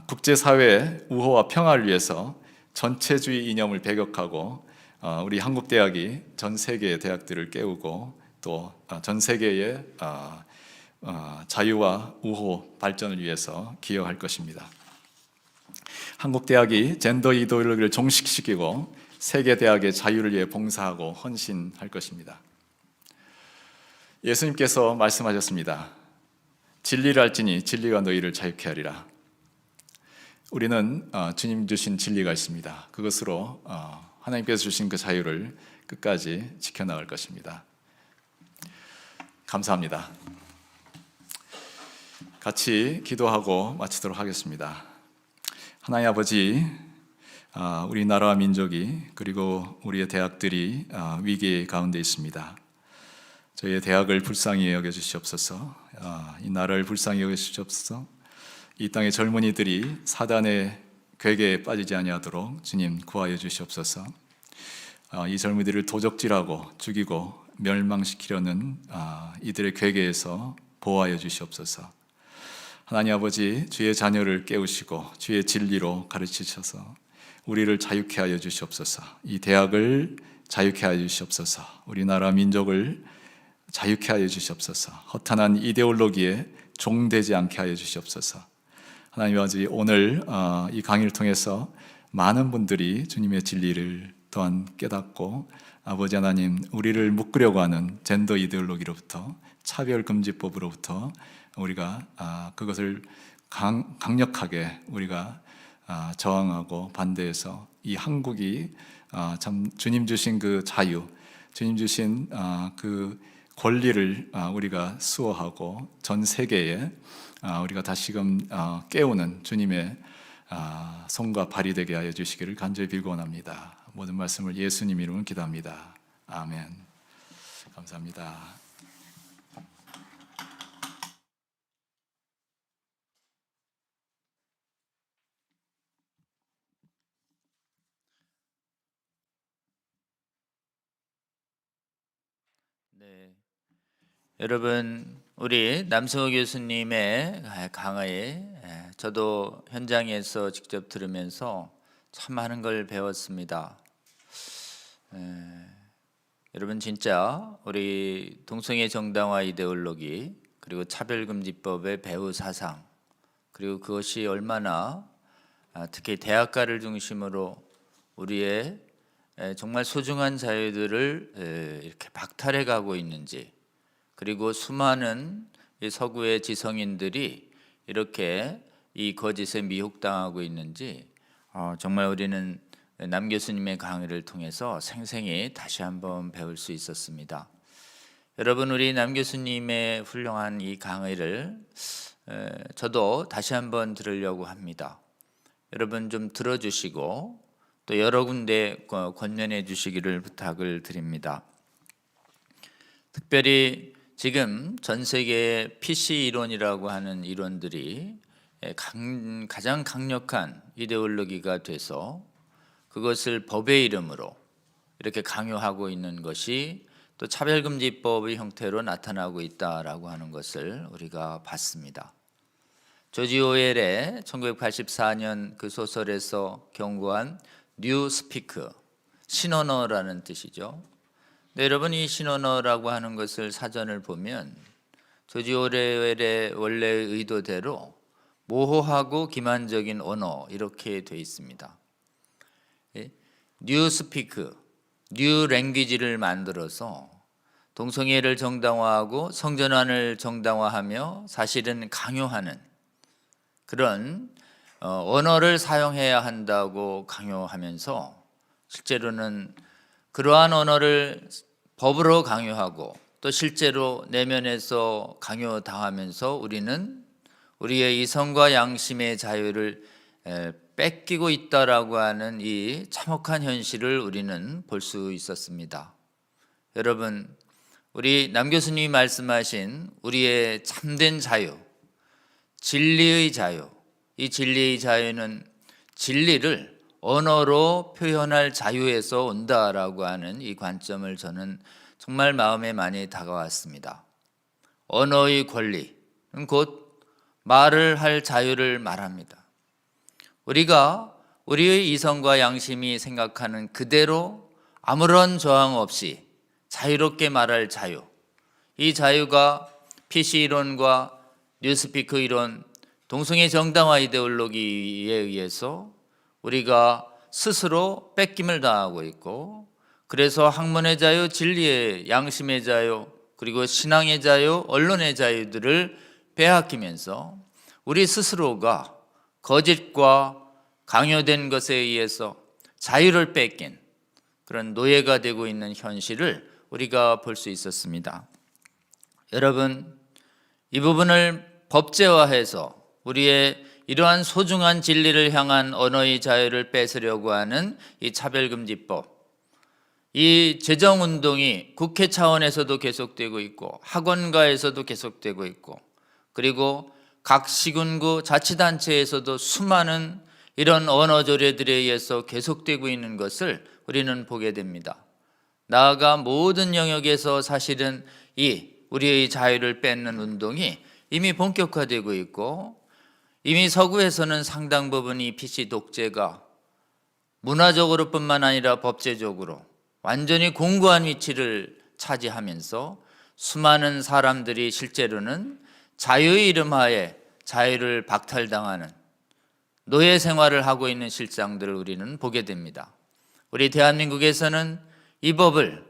국제사회의 우호와 평화를 위해서 전체주의 이념을 배격하고 우리 한국대학이 전 세계의 대학들을 깨우고 또 전 세계의 자유와 우호 발전을 위해서 기여할 것입니다. 한국 대학이 젠더 이데올로기를 종식시키고 세계 대학의 자유를 위해 봉사하고 헌신할 것입니다. 예수님께서 말씀하셨습니다. 진리를 알지니 진리가 너희를 자유케 하리라. 우리는 주님 주신 진리가 있습니다. 그것으로 하나님께서 주신 그 자유를 끝까지 지켜나갈 것입니다. 감사합니다. 같이 기도하고 마치도록 하겠습니다. 하나님 아버지, 우리나라와 민족이 그리고 우리의 대학들이 위기 가운데 있습니다. 저희의 대학을 불쌍히 여겨주시옵소서. 이 나라를 불쌍히 여겨주시옵소서. 이 땅의 젊은이들이 사단의 괴계에 빠지지 아니하도록 주님 구하여 주시옵소서. 이 젊은이들을 도적질하고 죽이고 멸망시키려는 이들의 괴계에서 보호하여 주시옵소서. 하나님 아버지, 주의 자녀를 깨우시고 주의 진리로 가르치셔서 우리를 자유케 하여 주시옵소서. 이 대학을 자유케 하여 주시옵소서. 우리나라 민족을 자유케 하여 주시옵소서. 허탄한 이데올로기에 종되지 않게 하여 주시옵소서. 하나님 아버지, 오늘 이 강의를 통해서 많은 분들이 주님의 진리를 또한 깨닫고 아버지 하나님, 우리를 묶으려고 하는 젠더 이데올로기로부터, 차별금지법으로부터 우리가 그것을 강력하게 우리가 저항하고 반대해서 이 한국이 참 주님 주신 그 자유, 주님 주신 그 권리를 우리가 수호하고 전 세계에 우리가 다시금 깨우는 주님의 손과 발이 되게 하여 주시기를 간절히 빌고 원합니다. 모든 말씀을 예수님 이름으로 기도합니다. 아멘. 감사합니다. 네, 여러분, 우리 남승호 교수님의 강의 저도 현장에서 직접 들으면서 참 많은 걸 배웠습니다. 여러분, 진짜 우리 동성애 정당화 이데올로기 그리고 차별금지법의 배후 사상, 그리고 그것이 얼마나 특히 대학가를 중심으로 우리의 정말 소중한 자유들을 이렇게 박탈해 가고 있는지, 그리고 수많은 이 서구의 지성인들이 이렇게 이 거짓에 미혹당하고 있는지 정말 우리는 남 교수님의 강의를 통해서 생생히 다시 한번 배울 수 있었습니다. 여러분, 우리 남 교수님의 훌륭한 이 강의를 저도 다시 한번 들으려고 합니다. 여러분 좀 들어주시고 또 여러 군데 권면해 주시기를 부탁을 드립니다. 특별히 지금 전 세계의 PC 이론이라고 하는 이론들이 가장 강력한 이데올로기가 돼서 그것을 법의 이름으로 이렇게 강요하고 있는 것이 또 차별금지법의 형태로 나타나고 있다라고 하는 것을 우리가 봤습니다. 조지 오웰의 1984년 그 소설에서 경고한 뉴 스피크, 신언어라는 뜻이죠. 네, 여러분, 이 신언어라고 하는 것을 사전을 보면 조지 오웰의 원래의 의도대로 모호하고 기만적인 언어 이렇게 되어 있습니다. 뉴 스피크, 뉴 랭귀지를 만들어서 동성애를 정당화하고 성전환을 정당화하며 사실은 강요하는 그런 언어를 사용해야 한다고 강요하면서 실제로는 그러한 언어를 법으로 강요하고 또 실제로 내면에서 강요당하면서 우리는 우리의 이성과 양심의 자유를 뺏기고 있다라고 하는 이 참혹한 현실을 우리는 볼 수 있었습니다. 여러분, 우리 남 교수님이 말씀하신 우리의 참된 자유, 진리의 자유, 이 진리의 자유는 진리를 언어로 표현할 자유에서 온다라고 하는 이 관점을 저는 정말 마음에 많이 다가왔습니다. 언어의 권리는 곧 말을 할 자유를 말합니다. 우리가 우리의 이성과 양심이 생각하는 그대로 아무런 저항 없이 자유롭게 말할 자유, 이 자유가 PC 이론과 뉴스피크 이론, 동성애 정당화 이데올로기에 의해서 우리가 스스로 뺏김을 당하고 있고, 그래서 학문의 자유, 진리의 양심의 자유, 그리고 신앙의 자유, 언론의 자유들을 빼앗기면서 우리 스스로가 거짓과 강요된 것에 의해서 자유를 뺏긴 그런 노예가 되고 있는 현실을 우리가 볼 수 있었습니다. 여러분, 이 부분을 법제화해서 우리의 이러한 소중한 진리를 향한 언어의 자유를 뺏으려고 하는 이 차별금지법, 이 제정운동이 국회 차원에서도 계속되고 있고 학원가에서도 계속되고 있고, 그리고 각 시군구 자치단체에서도 수많은 이런 언어 조례들에 의해서 계속되고 있는 것을 우리는 보게 됩니다. 나아가 모든 영역에서 사실은 이 우리의 자유를 뺏는 운동이 이미 본격화되고 있고, 이미 서구에서는 상당 부분 이 PC 독재가 문화적으로 뿐만 아니라 법제적으로 완전히 공고한 위치를 차지하면서 수많은 사람들이 실제로는 자유의 이름하에 자유를 박탈당하는 노예 생활을 하고 있는 실상들을 우리는 보게 됩니다. 우리 대한민국에서는 이 법을,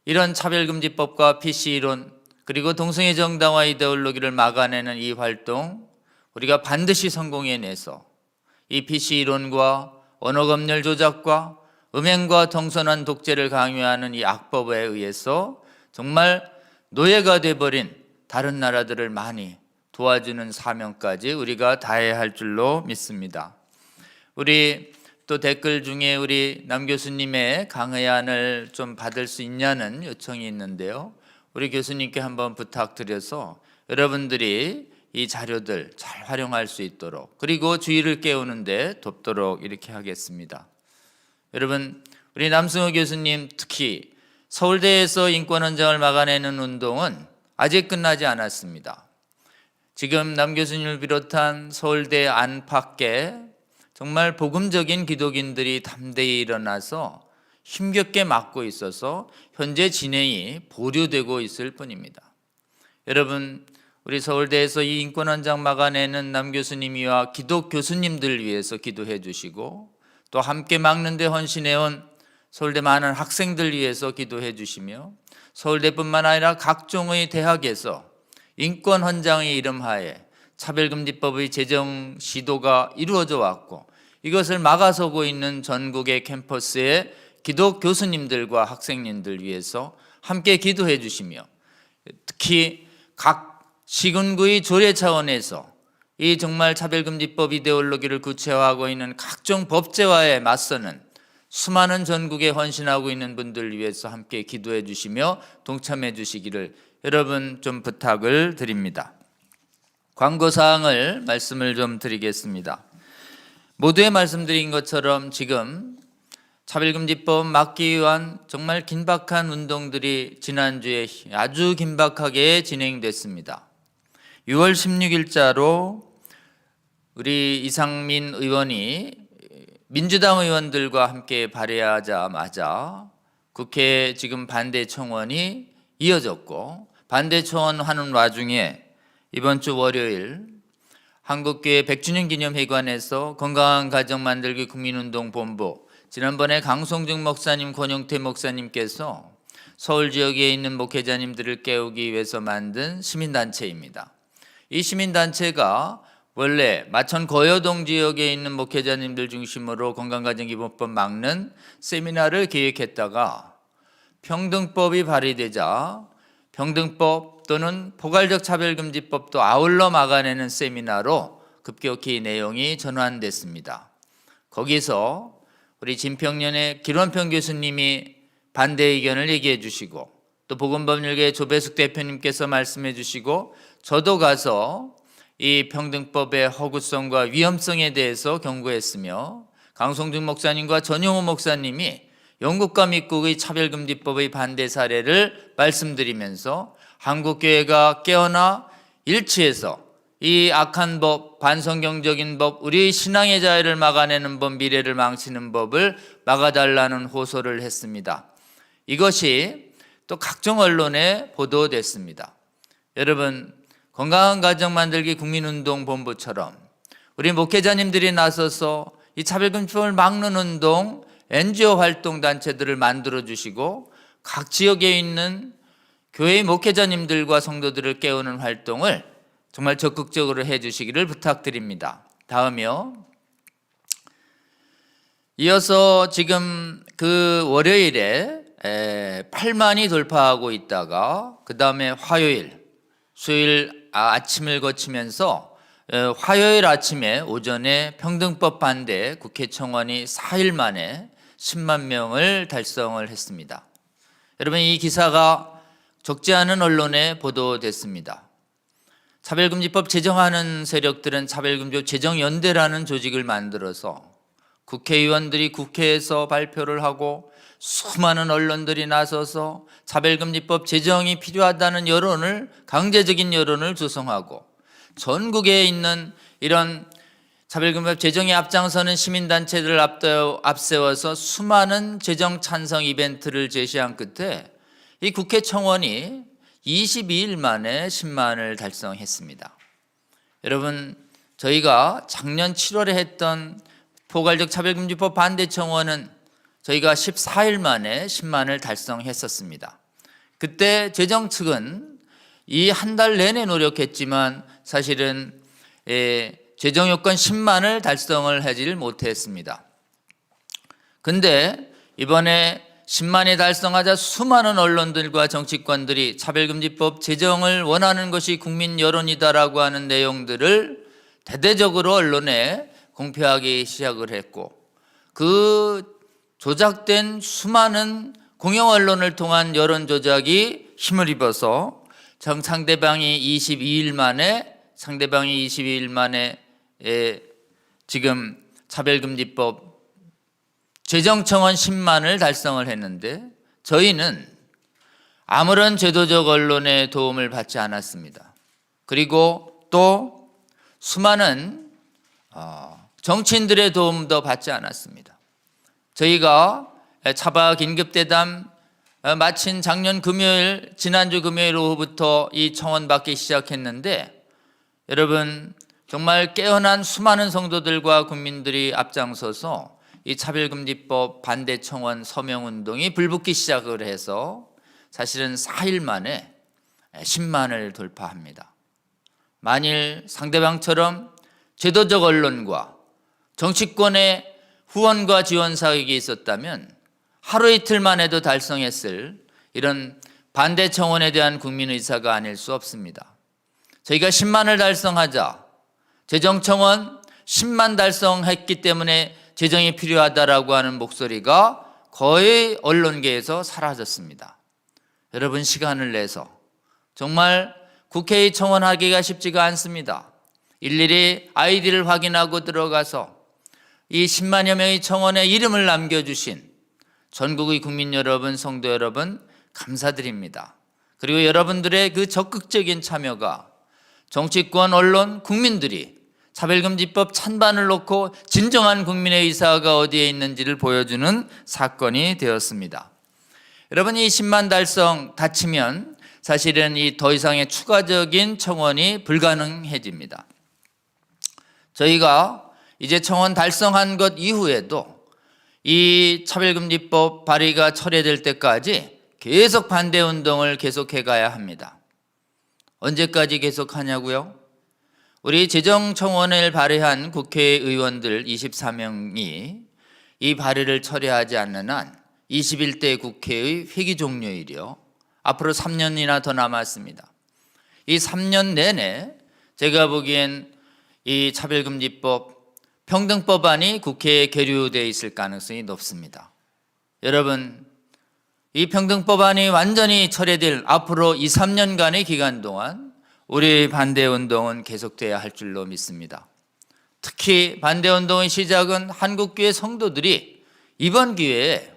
이런 차별금지법과 PC 이론, 그리고 동성애 정당화 이데올로기를 막아내는 이 활동, 우리가 반드시 성공해내서 이 PC 이론과 언어검열 조작과 음행과 동선한 독재를 강요하는 이 악법에 의해서 정말 노예가 돼버린 다른 나라들을 많이 도와주는 사명까지 우리가 다해야 할 줄로 믿습니다. 우리 또 댓글 중에 우리 남 교수님의 강의안을 좀 받을 수 있냐는 요청이 있는데요. 우리 교수님께 한번 부탁드려서 여러분들이 이 자료들 잘 활용할 수 있도록, 그리고 주의를 깨우는데 돕도록 이렇게 하겠습니다. 여러분, 우리 남승호 교수님 특히 서울대에서 인권헌장을 막아내는 운동은 아직 끝나지 않았습니다. 지금 남 교수님을 비롯한 서울대 안팎에 정말 복음적인 기독인들이 담대히 일어나서 힘겹게 막고 있어서 현재 진행이 보류되고 있을 뿐입니다. 여러분, 우리 서울대에서 이 인권헌장 막아내는 남 교수님이와 기독 교수님들 위해서 기도해 주시고, 또 함께 막는 데 헌신해온 서울대 많은 학생들 위해서 기도해 주시며, 서울대뿐만 아니라 각종의 대학에서 인권헌장의 이름하에 차별금지법의 제정 시도가 이루어져 왔고, 이것을 막아서고 있는 전국의 캠퍼스의 기독 교수님들과 학생님들 위해서 함께 기도해 주시며, 특히 각 시군구의 조례 차원에서 이 정말 차별금지법 이데올로기를 구체화하고 있는 각종 법제화에 맞서는 수많은 전국에 헌신하고 있는 분들 위해서 함께 기도해 주시며 동참해 주시기를 여러분 좀 부탁을 드립니다. 광고사항을 말씀을 좀 드리겠습니다. 모두에 말씀드린 것처럼 지금 차별금지법 막기 위한 정말 긴박한 운동들이 지난주에 아주 긴박하게 진행됐습니다. 6월 16일자로 우리 이상민 의원이 민주당 의원들과 함께 발의하자마자 국회 지금 반대 청원이 이어졌고, 반대 청원하는 와중에 이번 주 월요일 한국교회 100주년 기념회관에서 건강한 가정 만들기 국민운동본부, 지난번에 강송중 목사님, 권영태 목사님께서 서울 지역에 있는 목회자님들을 깨우기 위해서 만든 시민단체입니다. 이 시민단체가 원래 마천 거여동 지역에 있는 목회자님들 중심으로 건강가정기본법 막는 세미나를 기획했다가 평등법이 발의되자 평등법 또는 포괄적 차별금지법도 아울러 막아내는 세미나로 급격히 내용이 전환됐습니다. 거기서 우리 진평년의 길원평 교수님이 반대 의견을 얘기해 주시고, 또 복음법률계 조배숙 대표님께서 말씀해 주시고, 저도 가서 이 평등법의 허구성과 위험성에 대해서 경고했으며, 강송중 목사님과 전용호 목사님이 영국과 미국의 차별금지법의 반대 사례를 말씀드리면서 한국교회가 깨어나 일치해서 이 악한 법, 반성경적인 법, 우리의 신앙의 자유를 막아내는 법, 미래를 망치는 법을 막아달라는 호소를 했습니다. 이것이 또 각종 언론에 보도됐습니다. 여러분, 건강한 가정 만들기 국민운동본부처럼 우리 목회자님들이 나서서 이 차별금지법을 막는 운동, NGO 활동 단체들을 만들어 주시고 각 지역에 있는 교회의 목회자님들과 성도들을 깨우는 활동을 정말 적극적으로 해 주시기를 부탁드립니다. 다음이요. 이어서 지금 그 월요일에 8만이 돌파하고 있다가 그 다음에 화요일, 수요일 아침을 거치면서 화요일 아침에 오전에 평등법 반대 국회 청원이 4일 만에 10만 명을 달성을 했습니다. 여러분, 이 기사가 적지 않은 언론에 보도됐습니다. 차별금지법 제정하는 세력들은 차별금지법 제정연대라는 조직을 만들어서 국회의원들이 국회에서 발표를 하고 수많은 언론들이 나서서 차별금지법 제정이 필요하다는 여론을, 강제적인 여론을 조성하고 전국에 있는 이런 차별금지법 제정에 앞장서는 시민단체들을 앞세워서 수많은 제정 찬성 이벤트를 제시한 끝에 이 국회 청원이 22일 만에 10만을 달성했습니다. 여러분, 저희가 작년 7월에 했던 포괄적 차별금지법 반대 청원은 저희가 14일 만에 10만을 달성했었습니다. 그때 재정 측은 이 한 달 내내 노력했지만 사실은 재정 요건 10만을 달성을 하지를 못했습니다. 근데 이번에 10만이 달성하자 수많은 언론들과 정치권들이 차별금지법 제정을 원하는 것이 국민 여론이다라고 하는 내용들을 대대적으로 언론에 공표하기 시작을 했고, 그 조작된 수많은 공영 언론을 통한 여론 조작이 힘을 입어서 상대방이 22일 만에 지금 차별금지법 제정청원 10만을 달성을 했는데 저희는 아무런 제도적 언론의 도움을 받지 않았습니다. 그리고 또 수많은 정치인들의 도움도 받지 않았습니다. 저희가 차바 긴급대담 마친 지난주 금요일 오후부터 이 청원 받기 시작했는데, 여러분, 정말 깨어난 수많은 성도들과 국민들이 앞장서서 이 차별금지법 반대 청원 서명운동이 불붙기 시작을 해서 사실은 4일 만에 10만을 돌파합니다. 만일 상대방처럼 제도적 언론과 정치권의 후원과 지원 사역이 있었다면 하루 이틀만 해도 달성했을 이런 반대 청원에 대한 국민의사가 아닐 수 없습니다. 저희가 10만을 달성하자 재정청원 10만 달성했기 때문에 재정이 필요하다라고 하는 목소리가 거의 언론계에서 사라졌습니다. 여러분, 시간을 내서 정말 국회의 청원하기가 쉽지가 않습니다. 일일이 아이디를 확인하고 들어가서 이 10만여 명의 청원에 이름을 남겨주신 전국의 국민 여러분, 성도 여러분, 감사드립니다. 그리고 여러분들의 그 적극적인 참여가 정치권, 언론, 국민들이 차별금지법 찬반을 놓고 진정한 국민의 의사가 어디에 있는지를 보여주는 사건이 되었습니다. 여러분, 이 10만 달성 다치면 사실은 이 더 이상의 추가적인 청원이 불가능해집니다. 저희가 이제 청원 달성한 것 이후에도 이 차별금지법 발의가 철회될 때까지 계속 반대 운동을 계속해 가야 합니다. 언제까지 계속하냐고요? 우리 재정청원을 발의한 국회의원들 24명이 이 발의를 철회하지 않는 한 21대 국회의 회기 종료일이요, 앞으로 3년이나 더 남았습니다. 이 3년 내내 제가 보기엔 이 차별금지법 평등법안이 국회에 계류되어 있을 가능성이 높습니다. 여러분, 이 평등법안이 완전히 철회될 앞으로 2, 3년간의 기간 동안 우리 반대운동은 계속돼야 할 줄로 믿습니다. 특히 반대운동의 시작은 한국교회 성도들이 이번 기회에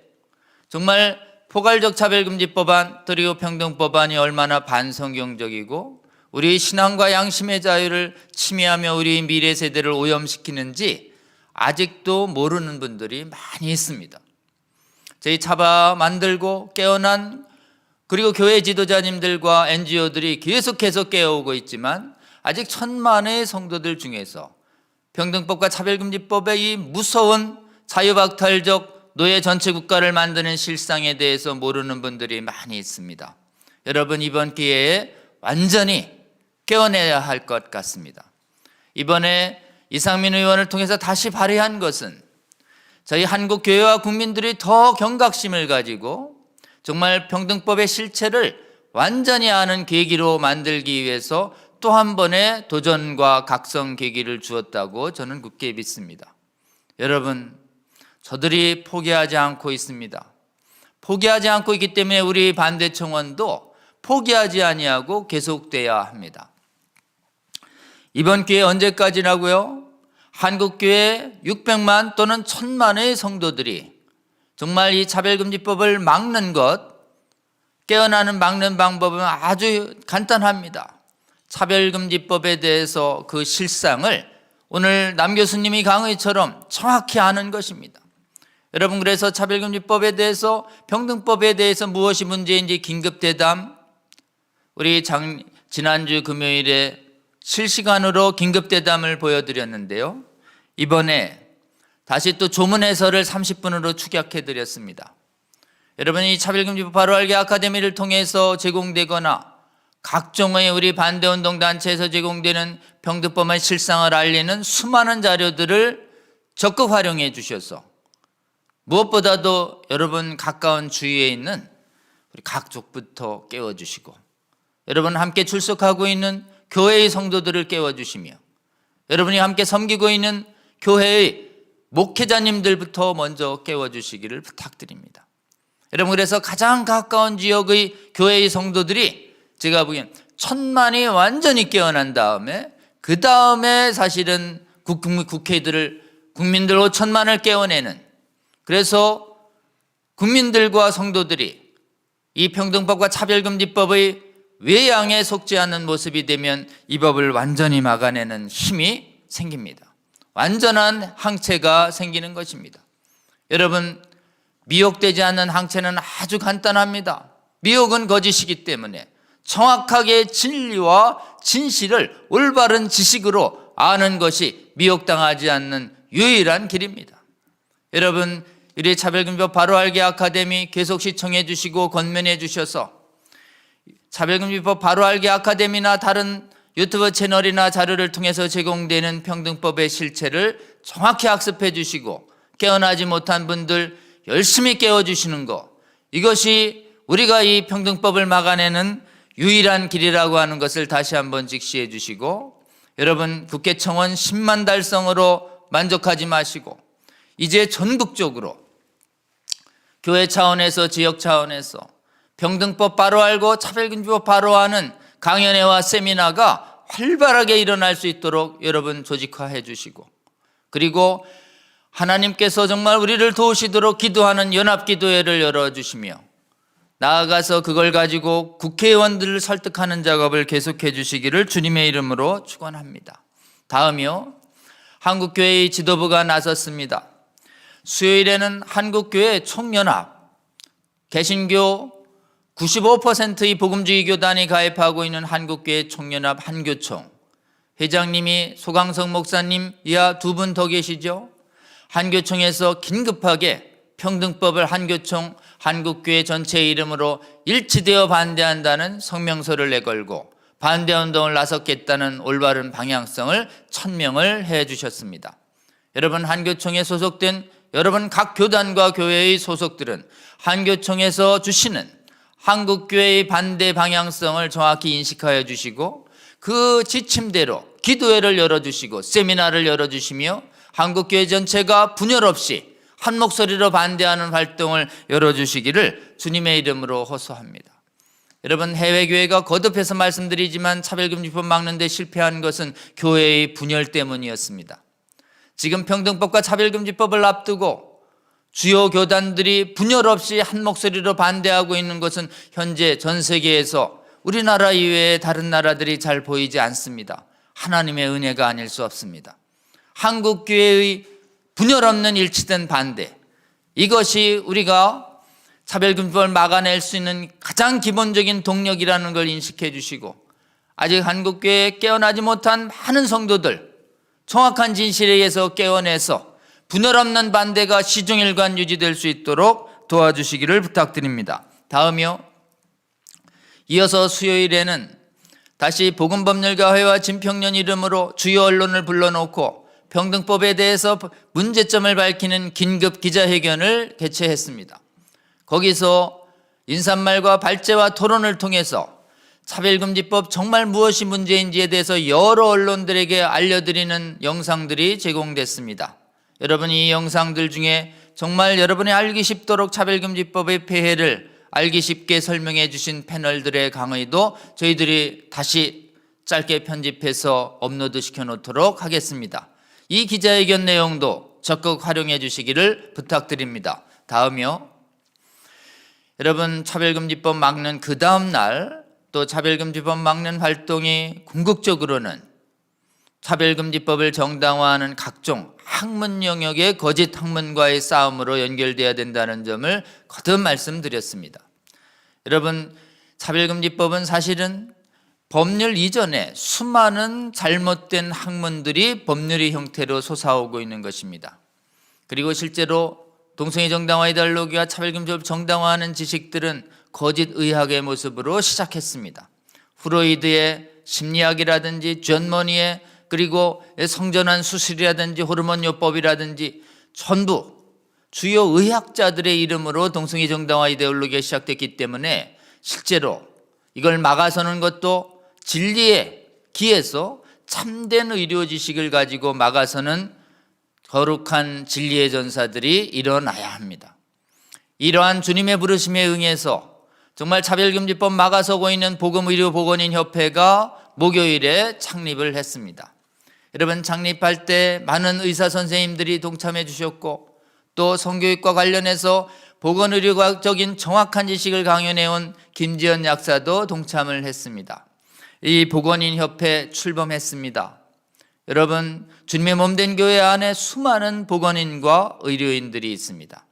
정말 포괄적 차별금지법안 그리고 평등법안이 얼마나 반성경적이고 우리 신앙과 양심의 자유를 침해하며 우리 미래 세대를 오염시키는지 아직도 모르는 분들이 많이 있습니다. 저희 차바 만들고 깨어난 그리고 교회 지도자님들과 NGO들이 계속해서 깨워오고 있지만 아직 천만의 성도들 중에서 평등법과 차별금지법의 이 무서운 자유박탈적 노예 전체 국가를 만드는 실상에 대해서 모르는 분들이 많이 있습니다. 여러분, 이번 기회에 완전히 깨어내야 할 것 같습니다. 이번에 이상민 의원을 통해서 다시 발의한 것은 저희 한국 교회와 국민들이 더 경각심을 가지고 정말 평등법의 실체를 완전히 아는 계기로 만들기 위해서 또 한 번의 도전과 각성 계기를 주었다고 저는 굳게 믿습니다. 여러분, 저들이 포기하지 않고 있습니다. 포기하지 않고 있기 때문에 우리 반대청원도 포기하지 아니하고 계속돼야 합니다. 이번 기회 언제까지라고요? 한국교회 600만 또는 1000만의 성도들이 정말 이 차별금지법을 막는 것, 깨어나는 막는 방법은 아주 간단합니다. 차별금지법에 대해서 그 실상을 오늘 남 교수님이 강의처럼 정확히 아는 것입니다. 여러분, 그래서 차별금지법에 대해서, 평등법에 대해서 무엇이 문제인지 긴급대담, 우리 지난주 금요일에 실시간으로 긴급대담을 보여드렸는데요. 이번에 다시 또 조문 해설을 30분으로 축약해드렸습니다. 여러분, 이 차별금지법 바로 알기 아카데미를 통해서 제공되거나 각종의 우리 반대운동 단체에서 제공되는 평등법의 실상을 알리는 수많은 자료들을 적극 활용해 주셔서 무엇보다도 여러분 가까운 주위에 있는 우리 각족부터 깨워주시고, 여러분 함께 출석하고 있는 교회의 성도들을 깨워주시며, 여러분이 함께 섬기고 있는 교회의 목회자님들부터 먼저 깨워주시기를 부탁드립니다. 여러분, 그래서 가장 가까운 지역의 교회의 성도들이 제가 보기엔 1000만이 완전히 깨어난 다음에, 그 다음에 사실은 국회들을, 국민들 5천만을 깨어내는, 그래서 국민들과 성도들이 이 평등법과 차별금지법의 외양에 속지 않는 모습이 되면 이 법을 완전히 막아내는 힘이 생깁니다. 완전한 항체가 생기는 것입니다. 여러분, 미혹되지 않는 항체는 아주 간단합니다. 미혹은 거짓이기 때문에 정확하게 진리와 진실을 올바른 지식으로 아는 것이 미혹당하지 않는 유일한 길입니다. 여러분, 우리 차별금지법 바로 알기 아카데미 계속 시청해 주시고 권면해 주셔서 차별금지법 바로 알기 아카데미나 다른 유튜브 채널이나 자료를 통해서 제공되는 평등법의 실체를 정확히 학습해 주시고 깨어나지 못한 분들 열심히 깨워주시는 것, 이것이 우리가 이 평등법을 막아내는 유일한 길이라고 하는 것을 다시 한번 직시해 주시고, 여러분 국회청원 10만 달성으로 만족하지 마시고 이제 전국적으로 교회 차원에서 지역 차원에서 평등법 바로 알고 차별금지법 바로 아는 강연회와 세미나가 활발하게 일어날 수 있도록 여러분 조직화해 주시고, 그리고 하나님께서 정말 우리를 도우시도록 기도하는 연합기도회를 열어주시며 나아가서 그걸 가지고 국회의원들을 설득하는 작업을 계속해 주시기를 주님의 이름으로 축원합니다. 다음이요, 한국교회의 지도부가 나섰습니다. 수요일에는 한국교회 총연합, 개신교 95%의 복음주의 교단이 가입하고 있는 한국교회 총연합 한교총, 회장님이 소강성 목사님 이하 두 분 더 계시죠. 한교총에서 긴급하게 평등법을 한교총 한국교회 전체의 이름으로 일치되어 반대한다는 성명서를 내걸고 반대운동을 나섰겠다는 올바른 방향성을 천명을 해 주셨습니다. 여러분, 한교총에 소속된 여러분 각 교단과 교회의 소속들은 한교총에서 주시는 한국교회의 반대 방향성을 정확히 인식하여 주시고 그 지침대로 기도회를 열어주시고 세미나를 열어주시며 한국교회 전체가 분열 없이 한 목소리로 반대하는 활동을 열어주시기를 주님의 이름으로 호소합니다. 여러분, 해외교회가 거듭해서 말씀드리지만 차별금지법 막는 데 실패한 것은 교회의 분열 때문이었습니다. 지금 평등법과 차별금지법을 앞두고 주요 교단들이 분열 없이 한 목소리로 반대하고 있는 것은 현재 전 세계에서 우리나라 이외의 다른 나라들이 잘 보이지 않습니다. 하나님의 은혜가 아닐 수 없습니다. 한국교회의 분열 없는 일치된 반대, 이것이 우리가 차별금지법을 막아낼 수 있는 가장 기본적인 동력이라는 걸 인식해 주시고 아직 한국교회에 깨어나지 못한 많은 성도들, 정확한 진실에 의해서 깨어내서 분열 없는 반대가 시종일관 유지될 수 있도록 도와주시기를 부탁드립니다. 다음이요. 이어서 수요일에는 다시 복음법률가회와 진평년 이름으로 주요 언론을 불러놓고 평등법에 대해서 문제점을 밝히는 긴급 기자회견을 개최했습니다. 거기서 인사말과 발제와 토론을 통해서 차별금지법 정말 무엇이 문제인지에 대해서 여러 언론들에게 알려드리는 영상들이 제공됐습니다. 여러분, 이 영상들 중에 정말 여러분이 알기 쉽도록 차별금지법의 폐해를 알기 쉽게 설명해 주신 패널들의 강의도 저희들이 다시 짧게 편집해서 업로드 시켜놓도록 하겠습니다. 이 기자회견 내용도 적극 활용해 주시기를 부탁드립니다. 다음이요. 여러분, 차별금지법 막는 그 다음 날 또 차별금지법 막는 활동이 궁극적으로는 차별금지법을 정당화하는 각종 학문 영역의 거짓 학문과의 싸움으로 연결돼야 된다는 점을 거듭 말씀드렸습니다. 여러분, 차별금지법은 사실은 법률 이전에 수많은 잘못된 학문들이 법률의 형태로 솟아오고 있는 것입니다. 그리고 실제로 동성애 정당화 이데올로기와 차별금지법을 정당화하는 지식들은 거짓 의학의 모습으로 시작했습니다. 프로이드의 심리학이라든지 존 머니의 그리고 성전환 수술이라든지 호르몬 요법이라든지 전부 주요 의학자들의 이름으로 동성애 정당화 이데올로기가 시작됐기 때문에 실제로 이걸 막아서는 것도 진리의 길에서 참된 의료 지식을 가지고 막아서는 거룩한 진리의 전사들이 일어나야 합니다. 이러한 주님의 부르심에 응해서 정말 차별금지법 막아서고 있는 복음의료보건인협회가 목요일에 창립을 했습니다. 여러분, 창립할 때 많은 의사 선생님들이 동참해 주셨고 또 성교육과 관련해서 보건의료학적인 정확한 지식을 강연해온 김지연 약사도 동참을 했습니다. 이 보건인협회 출범했습니다. 여러분, 주님의 몸된 교회 안에 수많은 보건인과 의료인들이 있습니다.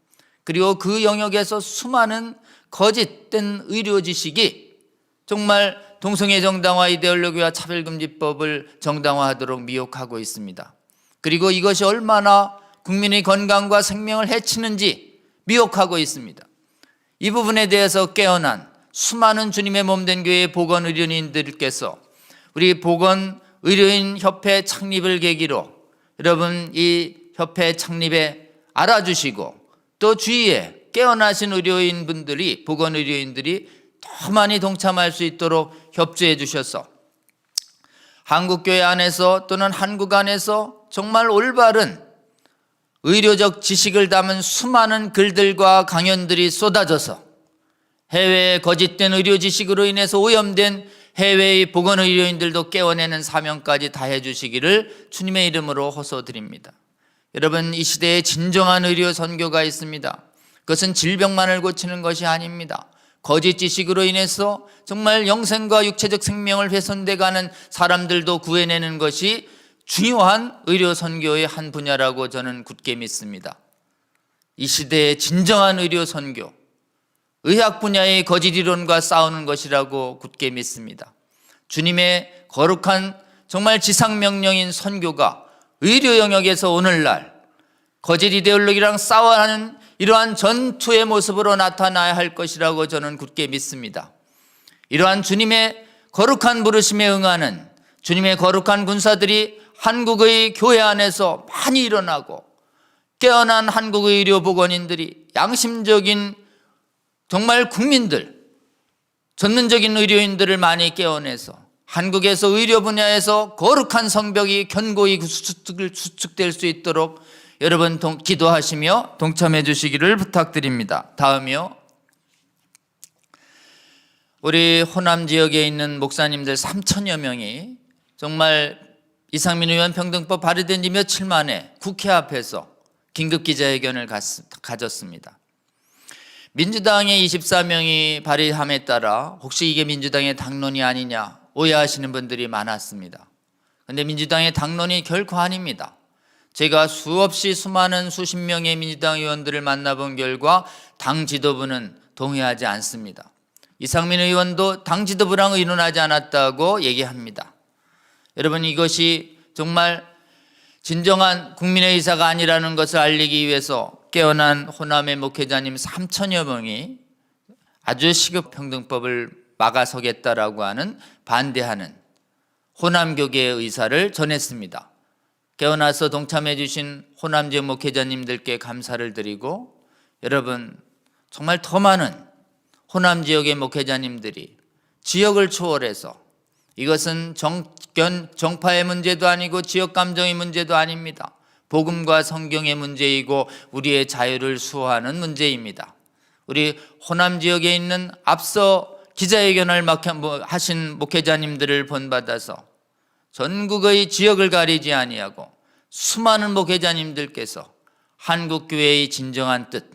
그리고 그 영역에서 수많은 거짓된 의료 지식이 정말 동성애 정당화 이데올로기와 차별금지법을 정당화하도록 미혹하고 있습니다. 그리고 이것이 얼마나 국민의 건강과 생명을 해치는지 미혹하고 있습니다. 이 부분에 대해서 깨어난 수많은 주님의 몸된 교회의 보건의료인들께서 우리 보건의료인협회 창립을 계기로 여러분, 이 협회 창립에 알아주시고 또 주위에 깨어나신 의료인분들이, 보건의료인들이 더 많이 동참할 수 있도록 협조해 주셔서 한국교회 안에서 또는 한국 안에서 정말 올바른 의료적 지식을 담은 수많은 글들과 강연들이 쏟아져서 해외의 거짓된 의료 지식으로 인해서 오염된 해외의 보건의료인들도 깨워내는 사명까지 다해 주시기를 주님의 이름으로 호소드립니다. 여러분, 이 시대에 진정한 의료 선교가 있습니다. 그것은 질병만을 고치는 것이 아닙니다. 거짓 지식으로 인해서 정말 영생과 육체적 생명을 훼손돼 가는 사람들도 구해내는 것이 중요한 의료 선교의 한 분야라고 저는 굳게 믿습니다. 이 시대의 진정한 의료 선교, 의학 분야의 거짓 이론과 싸우는 것이라고 굳게 믿습니다. 주님의 거룩한 정말 지상명령인 선교가 의료 영역에서 오늘날 거짓 이데올로기랑 싸워야 하는 이러한 전투의 모습으로 나타나야 할 것이라고 저는 굳게 믿습니다. 이러한 주님의 거룩한 부르심에 응하는 주님의 거룩한 군사들이 한국의 교회 안에서 많이 일어나고 깨어난 한국의 의료보건인들이 양심적인 정말 국민들, 전문적인 의료인들을 많이 깨어내서 한국에서 의료 분야에서 거룩한 성벽이 견고히 수축될 수 있도록 여러분 기도하시며 동참해 주시기를 부탁드립니다. 다음이요. 우리 호남 지역에 있는 목사님들 3천여 명이 정말 이상민 의원 평등법 발의된 지 며칠 만에 국회 앞에서 긴급 기자회견을 가졌습니다. 민주당의 24명이 발의함에 따라 혹시 이게 민주당의 당론이 아니냐 오해하시는 분들이 많았습니다. 그런데 민주당의 당론이 결코 아닙니다. 제가 수많은 수십 명의 민주당 의원들을 만나본 결과 당 지도부는 동의하지 않습니다. 이상민 의원도 당 지도부랑 의논하지 않았다고 얘기합니다. 여러분, 이것이 정말 진정한 국민의 의사가 아니라는 것을 알리기 위해서 깨어난 호남의 목회자님 3천여 명이 아주 시급평등법을 막아서겠다라고 하는 반대하는 호남교계의 의사를 전했습니다. 깨어나서 동참해 주신 호남 지역 목회자님들께 감사를 드리고, 여러분, 정말 더 많은 호남 지역의 목회자님들이 지역을 초월해서, 이것은 정파의 문제도 아니고 지역 감정의 문제도 아닙니다. 복음과 성경의 문제이고 우리의 자유를 수호하는 문제입니다. 우리 호남 지역에 있는 앞서 기자회견을 하신 목회자님들을 본받아서 전국의 지역을 가리지 아니하고 수많은 목회자님들께서 한국교회의 진정한 뜻,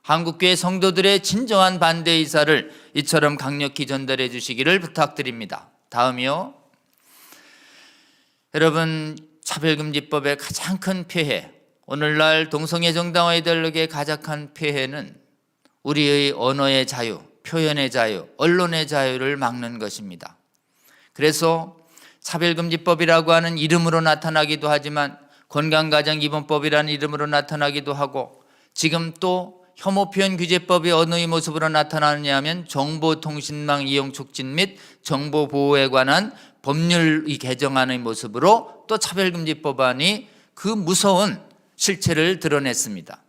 한국교회 성도들의 진정한 반대 의사를 이처럼 강력히 전달해 주시기를 부탁드립니다. 다음이요. 여러분, 차별금지법의 가장 큰 폐해, 오늘날 동성애 정당화 이데올로기의 가장 큰 폐해는 우리의 언어의 자유, 표현의 자유, 언론의 자유를 막는 것입니다. 그래서 차별금지법이라고 하는 이름으로 나타나기도 하지만 건강가정기본법이라는 이름으로 나타나기도 하고, 지금 또 혐오표현 규제법이 어느 모습으로 나타나느냐 하면 정보통신망 이용 촉진 및 정보보호에 관한 법률이 개정하는 모습으로 또 차별금지법안이 그 무서운 실체를 드러냈습니다.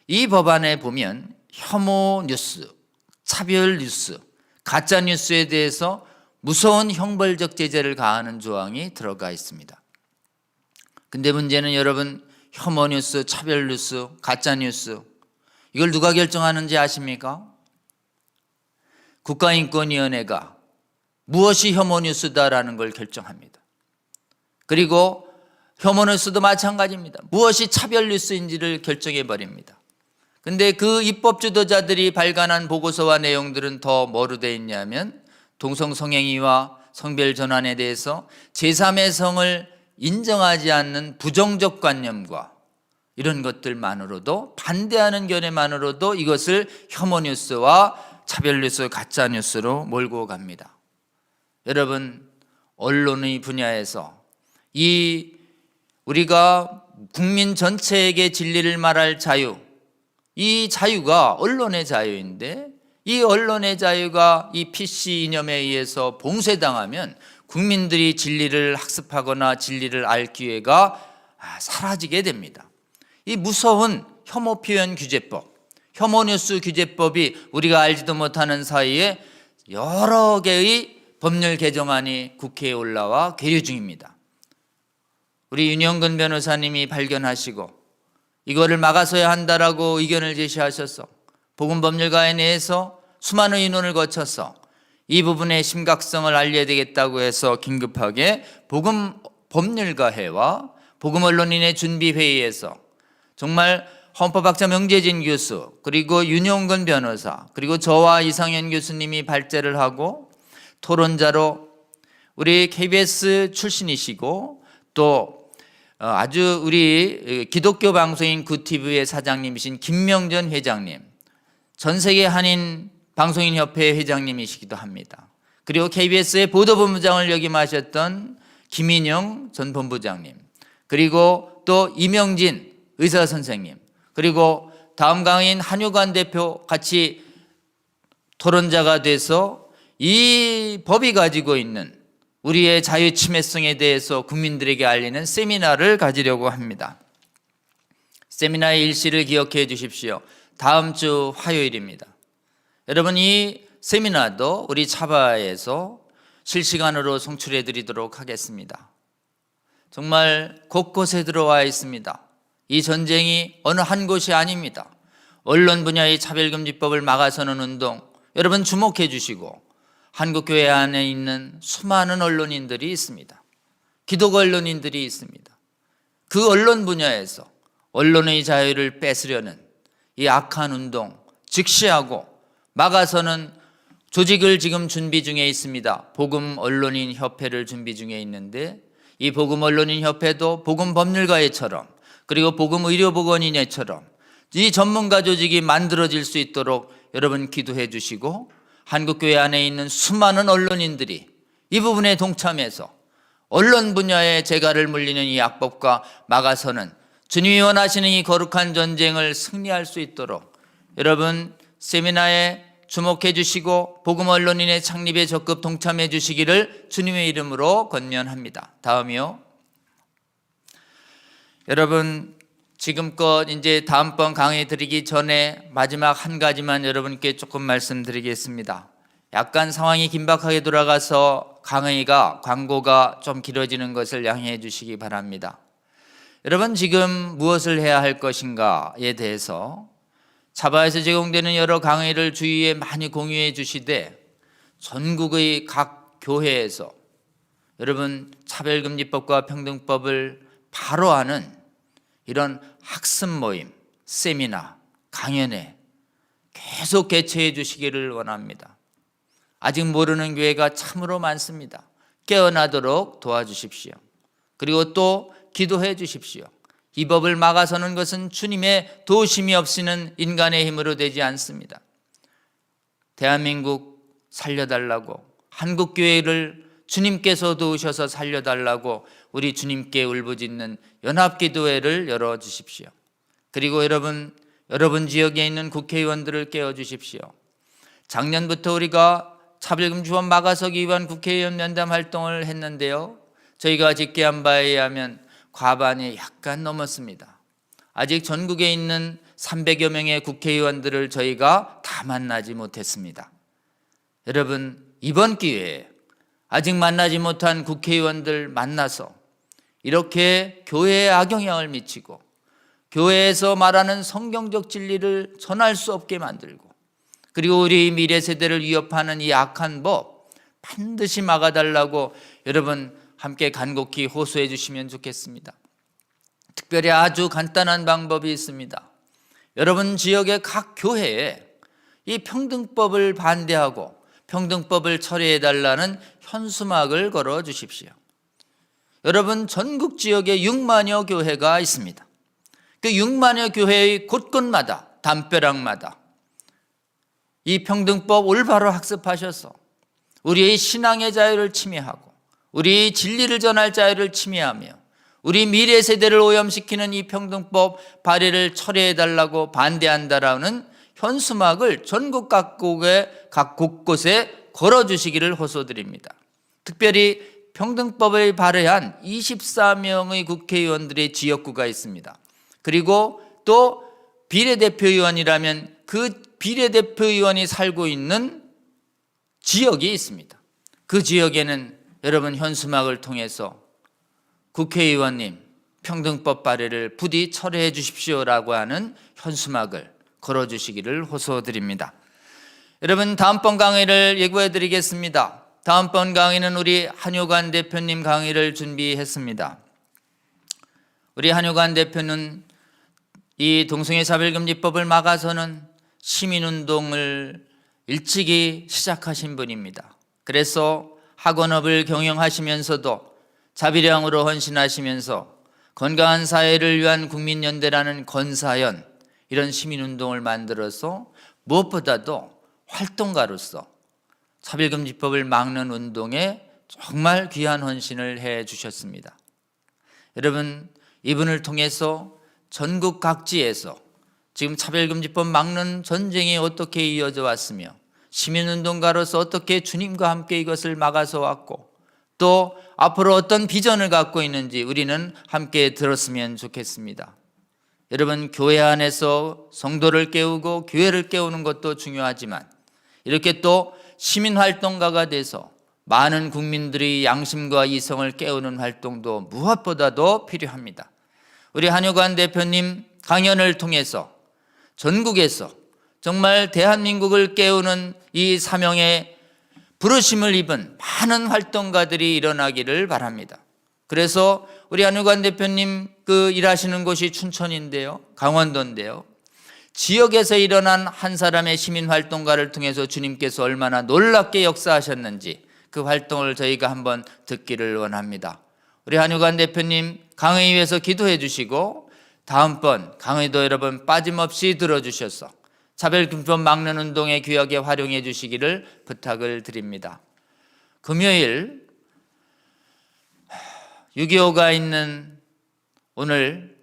이 법안에 보면 혐오 뉴스, 차별 뉴스, 가짜 뉴스에 대해서 무서운 형벌적 제재를 가하는 조항이 들어가 있습니다. 근데 문제는 여러분, 혐오 뉴스, 차별 뉴스, 가짜 뉴스, 이걸 누가 결정하는지 아십니까? 국가인권위원회가 무엇이 혐오 뉴스다라는 걸 결정합니다. 그리고 혐오 뉴스도 마찬가지입니다. 무엇이 차별 뉴스인지를 결정해 버립니다. 근데 그 입법 주도자들이 발간한 보고서와 내용들은 더 뭐로 되어 있냐면 동성성행위와 성별 전환에 대해서 제3의 성을 인정하지 않는 부정적 관념과 이런 것들만으로도, 반대하는 견해만으로도 이것을 혐오 뉴스와 차별 뉴스, 가짜 뉴스로 몰고 갑니다. 여러분, 언론의 분야에서 이 우리가 국민 전체에게 진리를 말할 자유, 이 자유가 언론의 자유인데, 이 언론의 자유가 이 PC 이념에 의해서 봉쇄당하면 국민들이 진리를 학습하거나 진리를 알 기회가 사라지게 됩니다. 이 무서운 혐오 표현 규제법, 혐오 뉴스 규제법이 우리가 알지도 못하는 사이에 여러 개의 법률 개정안이 국회에 올라와 계류 중입니다. 우리 윤영근 변호사님이 발견하시고 이거를 막아서야 한다라고 의견을 제시하셔서 복음법률가에 내에서 수많은 의논을 거쳐서 이 부분의 심각성을 알려야 되겠다고 해서 긴급하게 복음법률가회와 복음언론인의 준비회의에서 정말 헌법학자 명재진 교수, 그리고 윤용근 변호사, 그리고 저와 이상현 교수님이 발제를 하고 토론자로 우리 KBS 출신이시고 또 아주 우리 기독교 방송인 굿TV의 사장님이신 김명전 회장님, 전세계 한인 방송인협회 회장님이시기도 합니다. 그리고 KBS의 보도본부장을 역임하셨던 김인영 전 본부장님, 그리고 또 이명진 의사 선생님, 그리고 다음 강의인 한효관 대표 같이 토론자가 돼서 이 법이 가지고 있는 우리의 자유 침해성에 대해서 국민들에게 알리는 세미나를 가지려고 합니다. 세미나의 일시를 기억해 주십시오. 다음 주 화요일입니다. 여러분, 이 세미나도 우리 차바에서 실시간으로 송출해 드리도록 하겠습니다. 정말 곳곳에 들어와 있습니다. 이 전쟁이 어느 한 곳이 아닙니다. 언론 분야의 차별금지법을 막아서는 운동, 여러분 주목해 주시고, 한국교회 안에 있는 수많은 언론인들이 있습니다. 기독 언론인들이 있습니다. 그 언론 분야에서 언론의 자유를 뺏으려는 이 악한 운동 직시하고 막아서는 조직을 지금 준비 중에 있습니다. 복음 언론인 협회를 준비 중에 있는데, 이 복음 언론인 협회도 복음 법률가회처럼, 그리고 복음 의료보건인회처럼 이 전문가 조직이 만들어질 수 있도록 여러분 기도해 주시고, 한국교회 안에 있는 수많은 언론인들이 이 부분에 동참해서 언론 분야의 재갈을 물리는 이 악법과 막아서는 주님이 원하시는 이 거룩한 전쟁을 승리할 수 있도록 여러분 세미나에 주목해 주시고 복음 언론인의 창립에 적극 동참해 주시기를 주님의 이름으로 권면합니다. 다음이요. 여러분 지금껏 이제 다음번 강의 드리기 전에 마지막 한 가지만 여러분께 조금 말씀드리겠습니다. 약간 상황이 긴박하게 돌아가서 강의가 광고가 좀 길어지는 것을 양해해 주시기 바랍니다. 여러분 지금 무엇을 해야 할 것인가에 대해서 차바에서 제공되는 여러 강의를 주위에 많이 공유해 주시되 전국의 각 교회에서 여러분 차별금지법과 평등법을 바로 아는 이런 학습 모임, 세미나, 강연회 계속 개최해 주시기를 원합니다. 아직 모르는 교회가 참으로 많습니다. 깨어나도록 도와주십시오. 그리고 또 기도해 주십시오. 이 법을 막아서는 것은 주님의 도우심이 없이는 인간의 힘으로 되지 않습니다. 대한민국 살려달라고, 한국교회를 주님께서 도우셔서 살려달라고 우리 주님께 울부짖는 연합기도회를 열어주십시오. 그리고 여러분 지역에 있는 국회의원들을 깨워주십시오. 작년부터 우리가 차별금지법 막아서기 위한 국회의원 면담 활동을 했는데요, 저희가 집계한 바에 의하면 과반이 약간 넘었습니다. 아직 전국에 있는 300여 명의 국회의원들을 저희가 다 만나지 못했습니다. 여러분 이번 기회에 아직 만나지 못한 국회의원들 만나서 이렇게 교회에 악영향을 미치고 교회에서 말하는 성경적 진리를 전할 수 없게 만들고 그리고 우리 미래 세대를 위협하는 이 악한 법 반드시 막아달라고 여러분 함께 간곡히 호소해 주시면 좋겠습니다. 특별히 아주 간단한 방법이 있습니다. 여러분 지역의 각 교회에 이 평등법을 반대하고 평등법을 처리해 달라는 현수막을 걸어 주십시오. 여러분 전국 지역에 6만여 교회가 있습니다. 그 6만여 교회의 곳곳마다 담벼락마다 이 평등법 올바로 학습하셔서 우리의 신앙의 자유를 침해하고 우리 진리를 전할 자유를 침해하며 우리 미래 세대를 오염시키는 이 평등법 발의를 처리해 달라고 반대한다라는 현수막을 전국 각 곳곳에 걸어주시기를 호소드립니다. 특별히 평등법을 발의한 24명의 국회의원들의 지역구가 있습니다. 그리고 또 비례대표의원이라면 그 비례대표의원이 살고 있는 지역이 있습니다. 그 지역에는 여러분 현수막을 통해서 국회의원님 평등법 발의를 부디 철회해 주십시오라고 하는 현수막을 걸어주시기를 호소드립니다. 여러분 다음번 강의를 예고해 드리겠습니다. 다음번 강의는 우리 한효관 대표님 강의를 준비했습니다. 우리 한효관 대표는 이 동성애 차별금지법을 막아서는 시민운동을 일찍이 시작하신 분입니다. 그래서 학원업을 경영하시면서도 자비량으로 헌신하시면서 건강한 사회를 위한 국민연대라는 건사연 이런 시민운동을 만들어서 무엇보다도 활동가로서 차별금지법을 막는 운동에 정말 귀한 헌신을 해 주셨습니다. 여러분 이분을 통해서 전국 각지에서 지금 차별금지법 막는 전쟁이 어떻게 이어져 왔으며 시민운동가로서 어떻게 주님과 함께 이것을 막아서 왔고 또 앞으로 어떤 비전을 갖고 있는지 우리는 함께 들었으면 좋겠습니다. 여러분 교회 안에서 성도를 깨우고 교회를 깨우는 것도 중요하지만 이렇게 또 시민활동가가 돼서 많은 국민들의 양심과 이성을 깨우는 활동도 무엇보다도 필요합니다. 우리 한효관 대표님 강연을 통해서 전국에서 정말 대한민국을 깨우는 이 사명에 부르심을 입은 많은 활동가들이 일어나기를 바랍니다. 그래서 우리 한효관 대표님 그 일하시는 곳이 춘천인데요, 강원도인데요, 지역에서 일어난 한 사람의 시민활동가를 통해서 주님께서 얼마나 놀랍게 역사하셨는지 그 활동을 저희가 한번 듣기를 원합니다. 우리 한효관 대표님 강의 위해서 기도해 주시고 다음번 강의도 여러분 빠짐없이 들어주셔서 차별금지법 막는 운동에 귀하게 활용해 주시기를 부탁을 드립니다. 금요일 6.25가 있는 오늘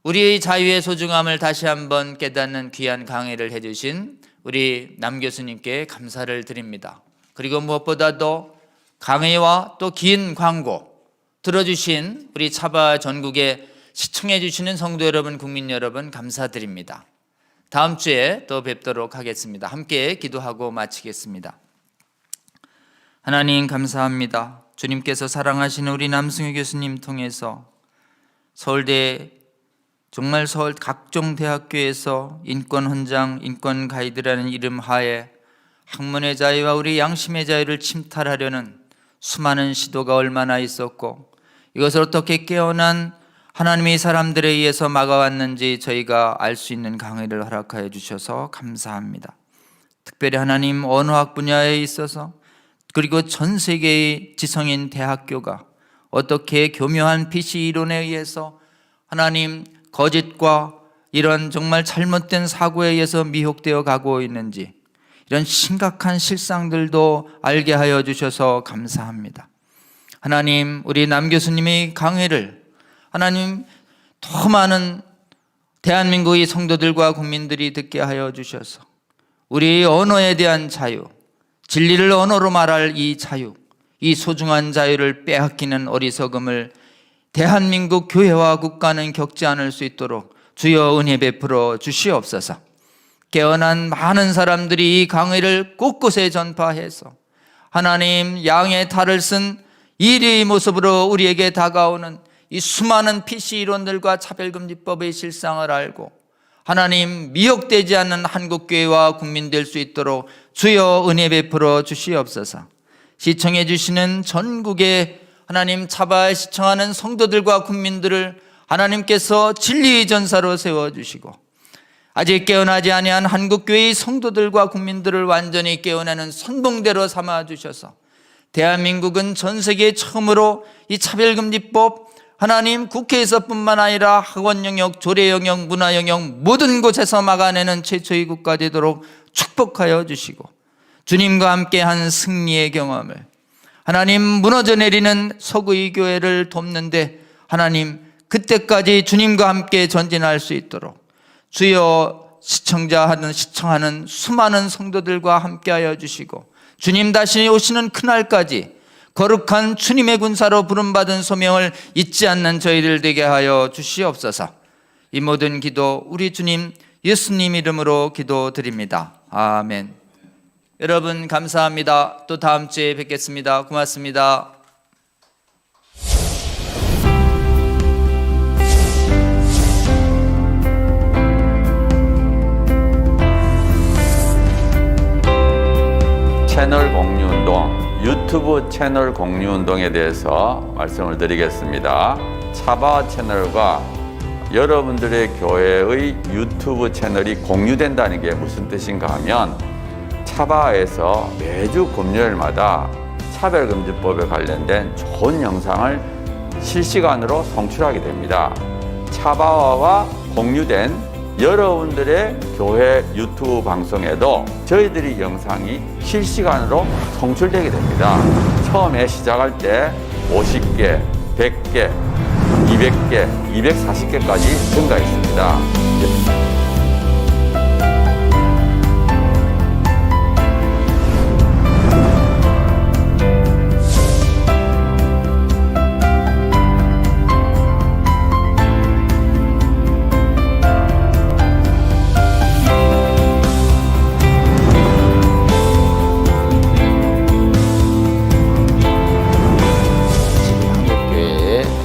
우리의 자유의 소중함을 다시 한번 깨닫는 귀한 강의를 해주신 우리 남 교수님께 감사를 드립니다. 그리고 무엇보다도 강의와 또 긴 광고 들어주신 우리 차바 전국에 시청해 주시는 성도 여러분, 국민 여러분 감사드립니다. 다음 주에 또 뵙도록 하겠습니다. 함께 기도하고 마치겠습니다. 하나님 감사합니다. 주님께서 사랑하시는 우리 남승희 교수님 통해서 서울대 정말 서울 각종 대학교에서 인권 헌장, 인권 가이드라는 이름 하에 학문의 자유와 우리 양심의 자유를 침탈하려는 수많은 시도가 얼마나 있었고 이것을 어떻게 깨어난 하나님의 사람들에 의해서 막아왔는지 저희가 알 수 있는 강의를 허락하여 주셔서 감사합니다. 특별히 하나님 언어학 분야에 있어서 그리고 전 세계의 지성인 대학교가 어떻게 교묘한 PC 이론에 의해서 하나님 거짓과 이런 정말 잘못된 사고에 의해서 미혹되어 가고 있는지 이런 심각한 실상들도 알게 하여 주셔서 감사합니다. 하나님 우리 남 교수님의 강의를 하나님 더 많은 대한민국의 성도들과 국민들이 듣게 하여 주셔서 우리 언어에 대한 자유, 진리를 언어로 말할 이 자유, 이 소중한 자유를 빼앗기는 어리석음을 대한민국 교회와 국가는 겪지 않을 수 있도록 주여 은혜 베풀어 주시옵소서. 깨어난 많은 사람들이 이 강의를 곳곳에 전파해서 하나님 양의 탈을 쓴 이리의 모습으로 우리에게 다가오는 이 수많은 PC 이론들과 차별금지법의 실상을 알고 하나님 미혹되지 않는 한국교회와 국민 될 수 있도록 주여 은혜 베풀어 주시옵소서. 시청해 주시는 전국의 하나님 차바에 시청하는 성도들과 국민들을 하나님께서 진리의 전사로 세워주시고 아직 깨어나지 아니한 한국교회의 성도들과 국민들을 완전히 깨어나는 선봉대로 삼아주셔서 대한민국은 전 세계 처음으로 이 차별금지법 하나님 국회에서뿐만 아니라 학원 영역, 조례 영역, 문화 영역 모든 곳에서 막아내는 최초의 국가 되도록 축복하여 주시고 주님과 함께한 승리의 경험을 하나님 무너져 내리는 서구의 교회를 돕는데 하나님 그때까지 주님과 함께 전진할 수 있도록 주여 시청하는 수많은 성도들과 함께하여 주시고 주님 다시 오시는 그날까지 거룩한 주님의 군사로 부름받은 소명을 잊지 않는 저희들 되게 하여 주시옵소서. 이 모든 기도 우리 주님 예수님 이름으로 기도드립니다. 아멘. 여러분 감사합니다. 또 다음 주에 뵙겠습니다. 고맙습니다. 채널 공유운동, 유튜브 채널 공유운동에 대해서 말씀을 드리겠습니다. 차바 채널과 여러분들의 교회의 유튜브 채널이 공유된다는 게 무슨 뜻인가 하면 차바에서 매주 금요일마다 차별금지법에 관련된 좋은 영상을 실시간으로 송출하게 됩니다. 차바와가 공유된 여러분들의 교회 유튜브 방송에도 저희들이 영상이 실시간으로 송출되게 됩니다. 처음에 시작할 때 50개, 100개, 200개, 240개까지 증가했습니다.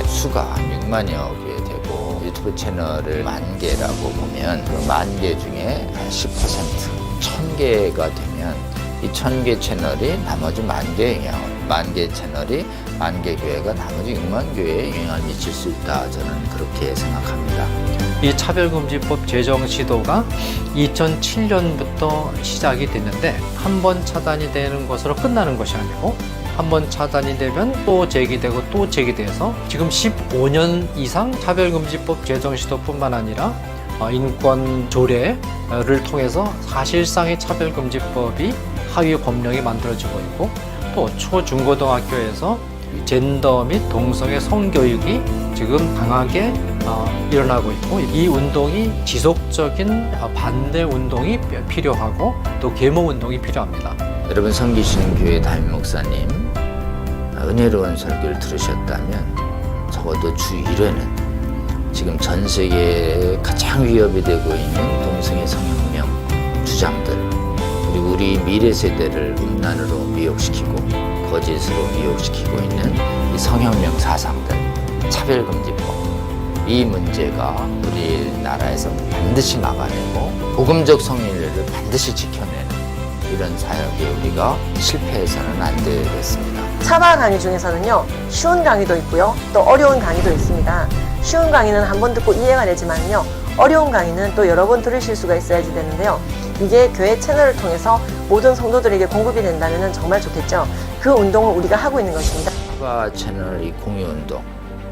수가 6만여 개 되고 유튜브 채널을 10,000개라고 보면 그 10,000개 중에 10% 1,000개가 되면 이 1,000개 채널이 나머지 10,000개에 영향을 10,000개 채널이 10,000개 교회가 나머지 6만 교회에 영향을 미칠 수 있다. 저는 그렇게 생각합니다. 이 차별금지법 제정 시도가 2007년부터 시작이 됐는데 한 번 차단이 되는 것으로 끝나는 것이 아니고 한 번 차단이 되면 또 제기되고 또 제기돼서 지금 15년 이상 차별금지법 제정 시도뿐만 아니라 인권 조례를 통해서 사실상의 차별금지법이 하위 법령이 만들어지고 있고 또 초중고등학교에서 젠더 및 동성애 성교육이 지금 강하게 일어나고 있고 이 운동이 지속적인 반대 운동이 필요하고 또 계몽 운동이 필요합니다. 여러분 섬기시는 교회 담임 목사님 은혜로운 설교를 들으셨다면 적어도 주 1회는 지금 전 세계에 가장 위협이 되고 있는 동성애 성혁명 주장들 그리고 우리 미래 세대를 음란으로 미혹시키고 거짓으로 미혹시키고 있는 이 성혁명 사상들 차별금지법 이 문제가 우리나라에서 반드시 막아내고 복음적 성인례를 반드시 지켜내는 이런 사역에 우리가 실패해서는 안 되겠습니다. 차바 강의 중에서는요, 쉬운 강의도 있고요, 또 어려운 강의도 있습니다. 쉬운 강의는 한 번 듣고 이해가 되지만요, 어려운 강의는 또 여러 번 들으실 수가 있어야지 되는데요. 이게 교회 채널을 통해서 모든 성도들에게 공급이 된다면 정말 좋겠죠. 그 운동을 우리가 하고 있는 것입니다. 차바 채널 이 공유 운동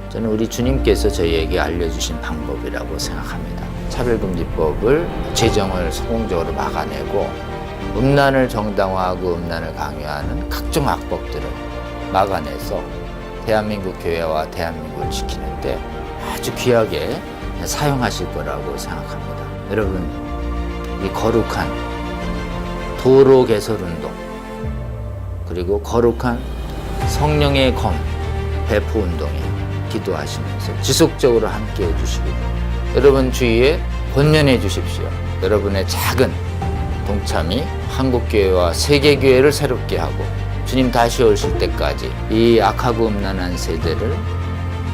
저는 우리 주님께서 저희에게 알려주신 방법이라고 생각합니다. 차별금지법을 제정을 성공적으로 막아내고 음란을 정당화하고 음란을 강요하는 각종 악법들을 막아내서 대한민국 교회와 대한민국을 지키는데 아주 귀하게 사용하실 거라고 생각합니다. 여러분, 이 거룩한 도로 개설 운동 그리고 거룩한 성령의 검 배포 운동에 기도하시면서 지속적으로 함께 해주시고 여러분 주위에 권면해 주십시오. 여러분의 작은 동참이 한국교회와 세계교회를 새롭게 하고 주님 다시 오실 때까지 이 악하고 음란한 세대를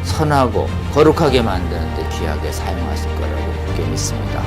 선하고 거룩하게 만드는 데 귀하게 사용하실 거라고 굳게 믿습니다.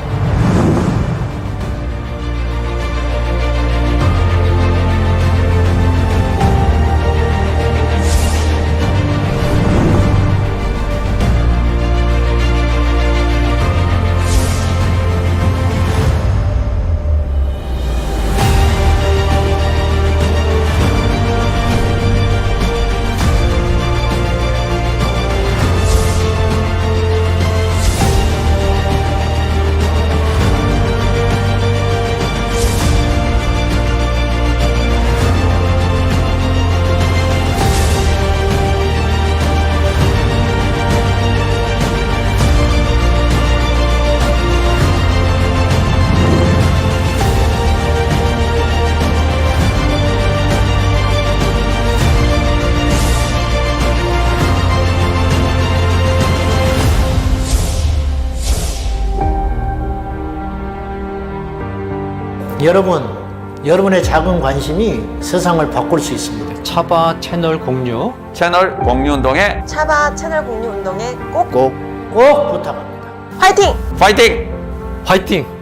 여러분의 작은 관심이 세상을 바꿀 수 있습니다. 차바 채널 공유 채널 공유 운동에 차바 채널 공유 운동에 꼭 꼭 부탁합니다. 화이팅! 파이팅! 화이팅!